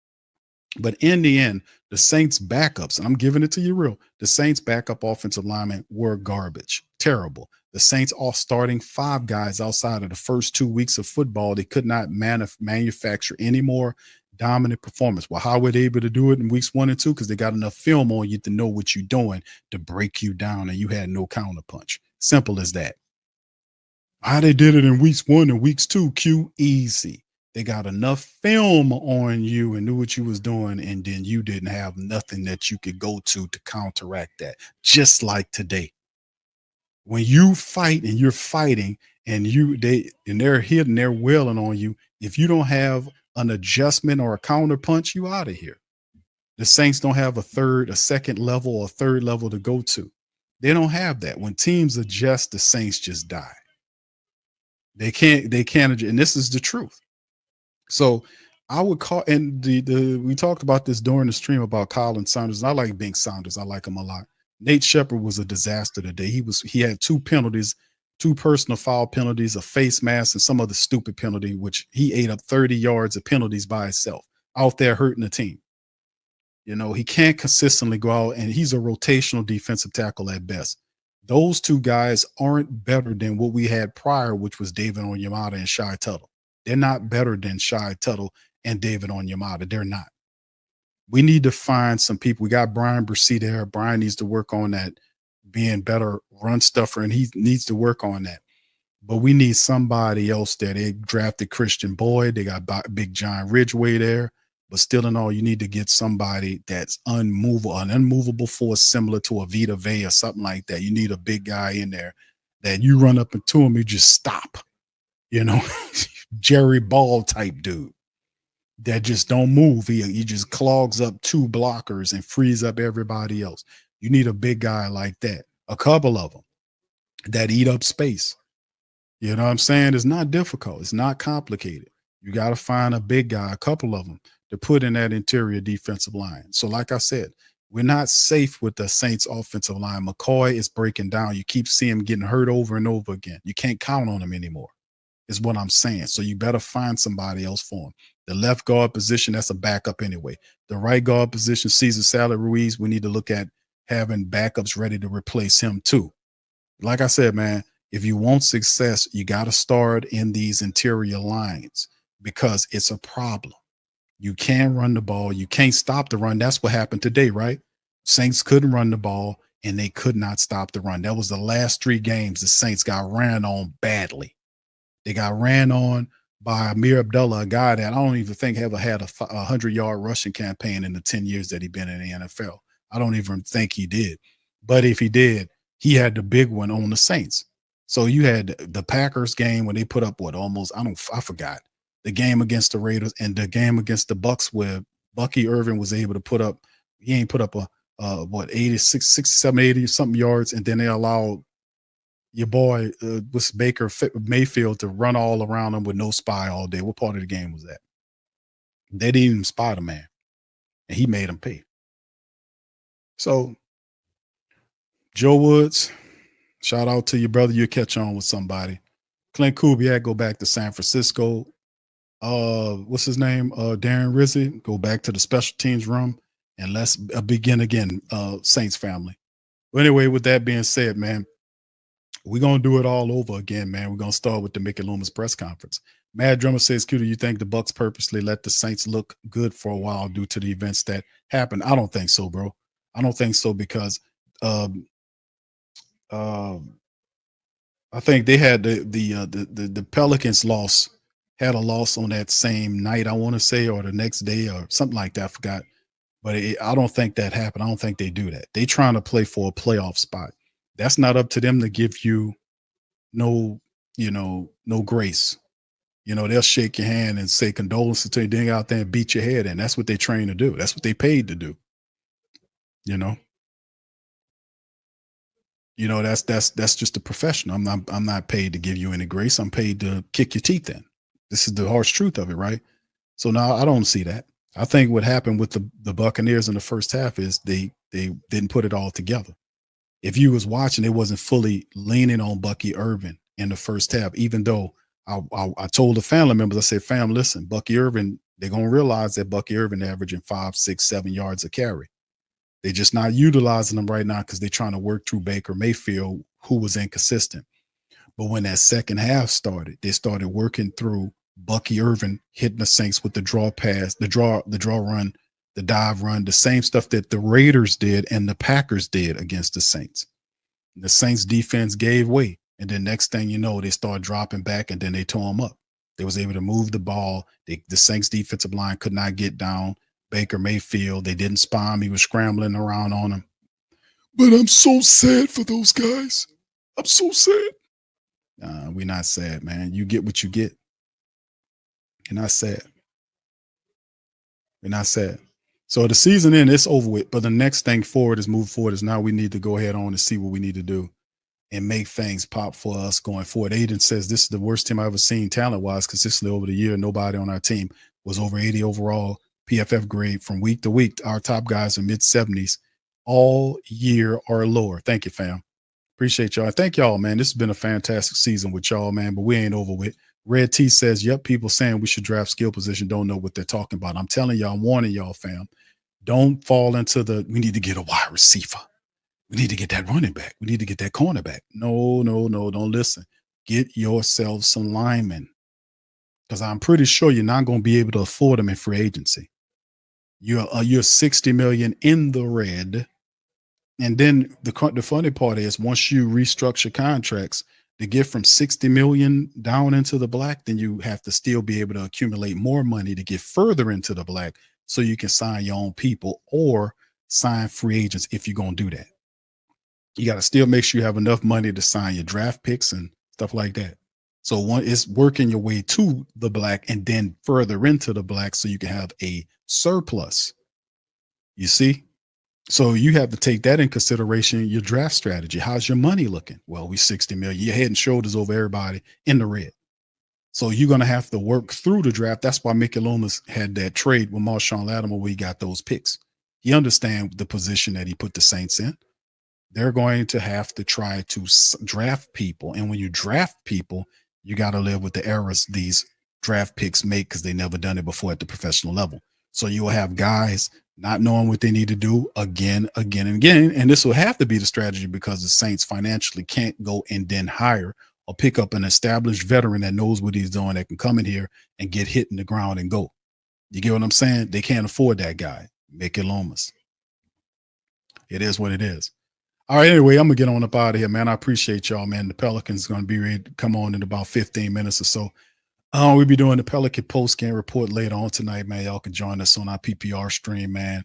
But in the end, the Saints backups, and I'm giving it to you real, the Saints backup offensive linemen were garbage, terrible. The Saints are starting 5 guys outside of the first 2 weeks of football. They could not manufacture any more dominant performance. Well, how were they able to do it in weeks 1 and 2? Because they got enough film on you to know what you're doing to break you down, and you had no counterpunch. Simple as that. How they did it in weeks 1 and weeks 2, Q, easy. They got enough film on you and knew what you was doing, and then you didn't have nothing that you could go to counteract that. Just like today, when you fight and you're fighting, and they're hitting, they're wailing on you. If you don't have an adjustment or a counter punch, you out of here. The Saints don't have a second level or third level to go to. They don't have that. When teams adjust, the Saints just die. They can't, and this is the truth. So I would call, and we talked about this during the stream about Colin Saunders. I like Bink Saunders. I like him a lot. Nate Shepard was a disaster today. He had 2 penalties, 2 personal foul penalties, a face mask, and some other stupid penalty, which he ate up 30 yards of penalties by himself out there hurting the team. You know, he can't consistently go out, and he's a rotational defensive tackle at best. Those 2 guys aren't better than what we had prior, which was David Onyemata and Shai Tuttle. They're not better than Shai Tuttle and David Onyemata. They're not. We need to find some people. We got Brian Brissy there. Brian needs to work on that, being better run stuffer, and he needs to work on that. But we need somebody else there. They drafted Christian Boyd. They got Big John Ridgeway there. But still in all, you need to get somebody that's unmovable, an unmovable force similar to a Vita Vea or something like that. You need a big guy in there that you run up into him, you just stop. You know, Jerry Ball type dude that just don't move. He just clogs up 2 blockers and frees up everybody else. You need a big guy like that. A couple of them that eat up space. You know what I'm saying? It's not difficult. It's not complicated. You got to find a big guy, a couple of them, to put in that interior defensive line. So like I said, we're not safe with the Saints offensive line. McCoy is breaking down. You keep seeing him getting hurt over and over again. You can't count on him anymore, is what I'm saying. So you better find somebody else for him. The left guard position, that's a backup anyway. The right guard position, Cesar Salad Ruiz, we need to look at having backups ready to replace him too. Like I said, man, if you want success, you got to start in these interior lines because it's a problem. You can run the ball. You can't stop the run. That's what happened today, right? Saints couldn't run the ball, and they could not stop the run. That was the last 3 games the Saints got ran on badly. They got ran on by Amir Abdullah, a guy that I don't even think ever had a 100-yard rushing campaign in the 10 years that he's been in the NFL. I don't even think he did. But if he did, he had the big one on the Saints. So you had the Packers game when they put up I forgot. The game against the Raiders and the game against the Bucks where Bucky Irvin was able to put up, he ain't put up a 86, 67, 80 something yards, and then they allowed your boy was Baker Mayfield to run all around him with no spy all day. What part of the game was that? They didn't even spy the man, and he made him pay. So Joe Woods, shout out to your brother. You'll catch on with somebody. Clint Kubiak, go back to San Francisco. What's his name? Darren Rizzi, go back to the special teams room, and let's begin again, Saints family. But anyway, with that being said, man, we're going to do it all over again, man. We're going to start with the Mickey Loomis press conference. Mad Drummer says, Q, do you think the Bucs purposely let the Saints look good for a while due to the events that happened? I don't think so, bro. I don't think so because I think they had the Pelicans had a loss on that same night, I want to say, or the next day or something like that. I forgot. But I don't think that happened. I don't think they do that. They trying to play for a playoff spot. That's not up to them to give you no grace. They'll shake your hand and say condolences to you, then out there and beat your head in. That's what they train to do. That's what they paid to do. That's just a professional. I'm not paid to give you any grace. I'm paid to kick your teeth in. This is the harsh truth of it, right? So now I don't see that. I think what happened with the Buccaneers in the first half is they didn't put it all together. If you was watching, it wasn't fully leaning on Bucky Irvin in the first half, even though I told the family members, I said, fam, listen, Bucky Irvin, they're going to realize that Bucky Irvin averaging 5, 6, 7 yards a carry. They're just not utilizing them right now because they're trying to work through Baker Mayfield, who was inconsistent. But when that second half started, they started working through Bucky Irvin hitting the Saints with the draw pass, the draw run, the dive run, the same stuff that the Raiders did and the Packers did against the Saints. The Saints defense gave way. And then next thing you know, they start dropping back and then they tore them up. They was able to move the ball. The Saints defensive line could not get down Baker Mayfield. They didn't spy him. He was scrambling around on him. But I'm so sad for those guys. I'm so sad. We're not sad, man. You get what you get. You're not sad. We're not sad. So the season end, it's over with. But the next thing move forward is now we need to go ahead on and see what we need to do and make things pop for us going forward. Aiden says this is the worst team I've ever seen talent-wise consistently over the year. Nobody on our team was over 80 overall PFF grade from week to week. Our top guys are mid-70s all year or lower. Thank you, fam. Appreciate y'all. Thank y'all, man. This has been a fantastic season with y'all, man, but we ain't over with. Red T says, yep, people saying we should draft skill position don't know what they're talking about. I'm telling y'all, I'm warning y'all, fam. Don't fall into we need to get a wide receiver. We need to get that running back. We need to get that cornerback. No, don't listen. Get yourself some linemen because I'm pretty sure you're not going to be able to afford them in free agency. You're $60 million in the red. And then the funny part is once you restructure contracts, to get from 60 million down into the black, then you have to still be able to accumulate more money to get further into the black so you can sign your own people or sign free agents if you're going to do that. You got to still make sure you have enough money to sign your draft picks and stuff like that. So one is working your way to the black and then further into the black so you can have a surplus. You see? So you have to take that in consideration, your draft strategy. How's your money looking? Well, we 60 million. You're head and shoulders over everybody in the red. So you're going to have to work through the draft. That's why Mickey Loomis had that trade with Marshawn Lattimore where he got those picks. He understands the position that he put the Saints in. They're going to have to try to draft people. And when you draft people, you got to live with the errors these draft picks make because they never done it before at the professional level. So you will have guys not knowing what they need to do again and again. And this will have to be the strategy because the Saints financially can't go and then hire or pick up an established veteran that knows what he's doing that can come in here and get hit in the ground and go. You get what I'm saying? They can't afford that guy, Mickey Lomas. It is what it is. All right, anyway, I'm going to get on up out of here, man. I appreciate y'all, man. The Pelicans going to be ready to come on in about 15 minutes or so. We'll be doing the Pelican post-game report later on tonight, man. Y'all can join us on our PPR stream, man,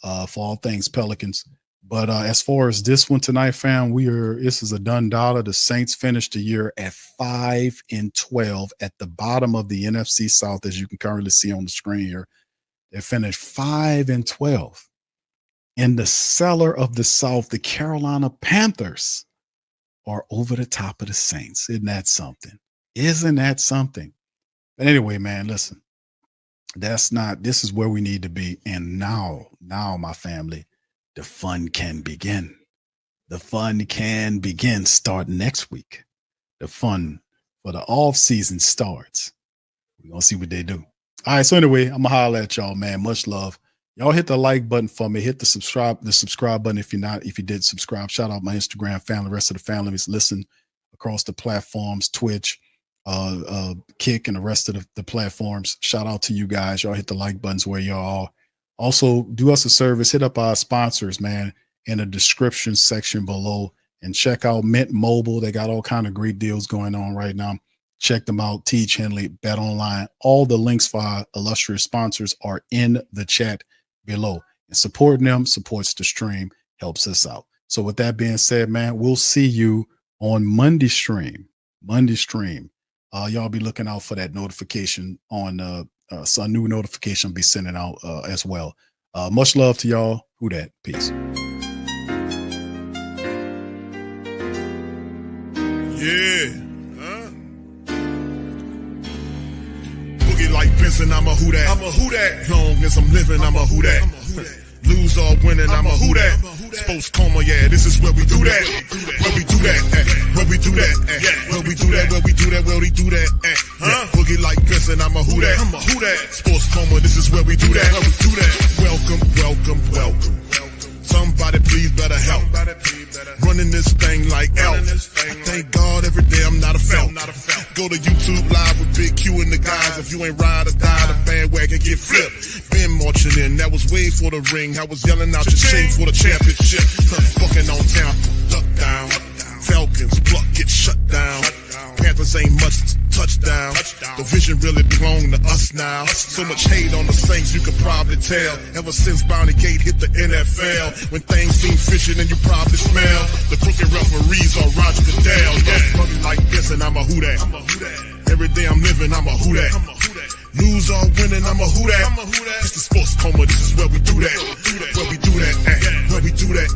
for all things Pelicans. But as far as this one tonight, fam, this is a done dollar. The Saints finished the year at 5-12 at the bottom of the NFC South, as you can currently see on the screen here. They finished 5-12. In the cellar of the South, the Carolina Panthers are over the top of the Saints. Isn't that something? Isn't that something? But anyway, man, listen, this is where we need to be. And now, my family, the fun can begin. The fun can begin starting next week. The fun for the off season starts. We're going to see what they do. All right. So anyway, I'm going to holler at y'all, man. Much love. Y'all hit the like button for me. Hit the subscribe button if you did subscribe. Shout out my Instagram family, the rest of the families. Listen across the platforms, Twitch, Kick, and the rest of the platforms. Shout out to you guys. Y'all hit the like buttons where y'all are. Also, do us a service. Hit up our sponsors, man, in the description section below. And check out Mint Mobile. They got all kind of great deals going on right now. Check them out. Teach Henley, Bet Online. All the links for our illustrious sponsors are in the chat below. And supporting them supports the stream, helps us out. So with that being said, man, we'll see you on Monday stream. Y'all be looking out for that notification on so a new notification will be sending out as well. Much love to y'all. Who dat? Peace. Yeah. Boogie like Vincent, I'm a who that. I'm a who that. Long as I'm living, I'm a who that. Lose or winning, I'm a who that. Sports Coma, yeah, this is where we do that. Where we do that, where we do that, where we do that, where we do that, where we do that. Boogie like Vincent, I'm a who that. I'm a who that. Sports Coma, this is where we do that. Where we do that. Welcome. Somebody please better help. Running this thing like Elf. I thank God every day I'm not a felt. Go to YouTube Live with Big Q and the guys. If you ain't ride or die, the bandwagon get flipped. Been marching in, that was way for the ring. I was yelling out your shade for the championship. Bucking on town, duck down. Falcons, pluck, get shut down. Panthers ain't much touchdown. The vision really belong to us now. So much hate on the Saints, you could probably tell. Ever since Bounty Gate hit the NFL, when things seem fishy and you probably smell the crooked referees or Roger Goodell. Money like this and I'm a who that. Every day I'm living, I'm a who that. Lose or winning, I'm a who that. It's the Sports Coma, this is where we do that. Where we do that, where we do that,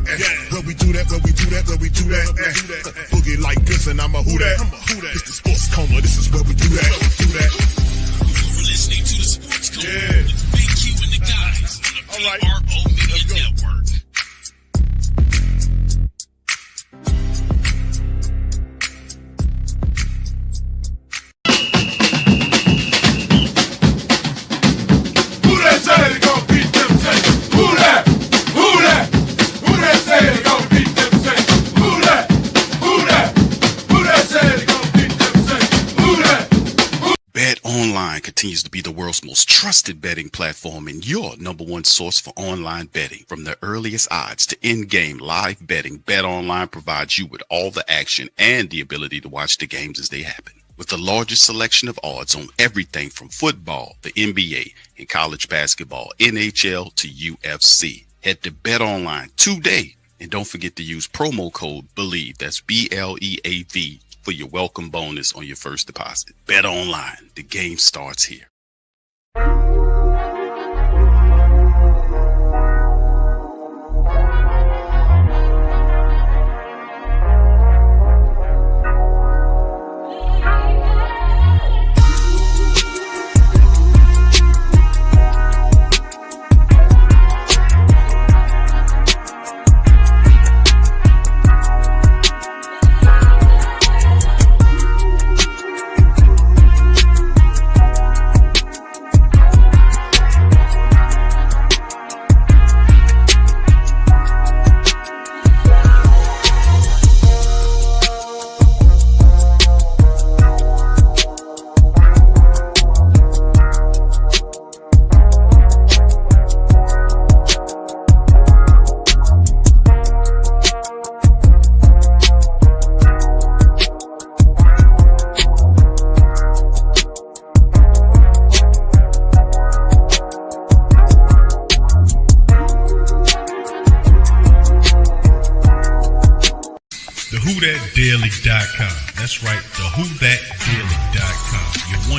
where we do that, where we do that, where we do that. Boogie like this and I'm a who that. It's the Sports Coma, this is where we do that. You're listening to the Sports Coma with Big Q and the guys on the PRO Media Network. BetOnline continues to be the world's most trusted betting platform and your number one source for online betting. From the earliest odds to in-game live betting, BetOnline provides you with all the action and the ability to watch the games as they happen. With the largest selection of odds on everything from football, the NBA, and college basketball, NHL to UFC. Head to BetOnline today and don't forget to use promo code BELIEVE, that's BLEAV, for your welcome bonus on your first deposit. BetOnline, the game starts here.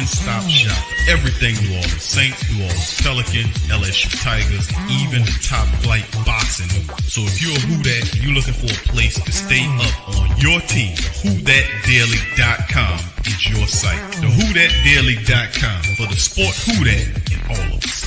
one-stop shop for everything New Orleans Saints, New Orleans Pelicans, LSU Tigers, even top flight boxing. So if you're a Who Dat and you're looking for a place to stay up on your team, WhoDatDaily.com is your site. The WhoDatDaily.com for the sport Who Dat in all of us.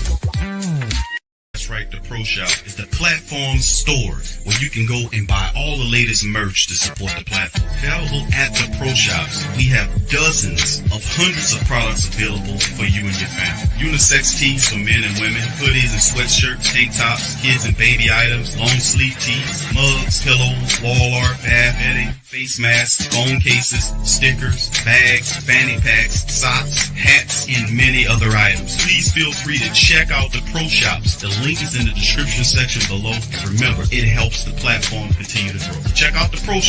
That's right, the Pro Shop is the platform store where you can go and buy all the latest merch to support the platform. Available at the Pro Shops, we have dozens of hundreds of products available for you and your family. Unisex tees for men and women, hoodies and sweatshirts, tank tops, kids and baby items, long sleeve tees, mugs, pillows, wall art, bath bedding, face masks, phone cases, stickers, bags, fanny packs, socks, hats, and many other items. Please feel free to check out the Pro Shops. The link is in the description section below. Remember, it helps the platform continue to grow. Check out the Pro Shops.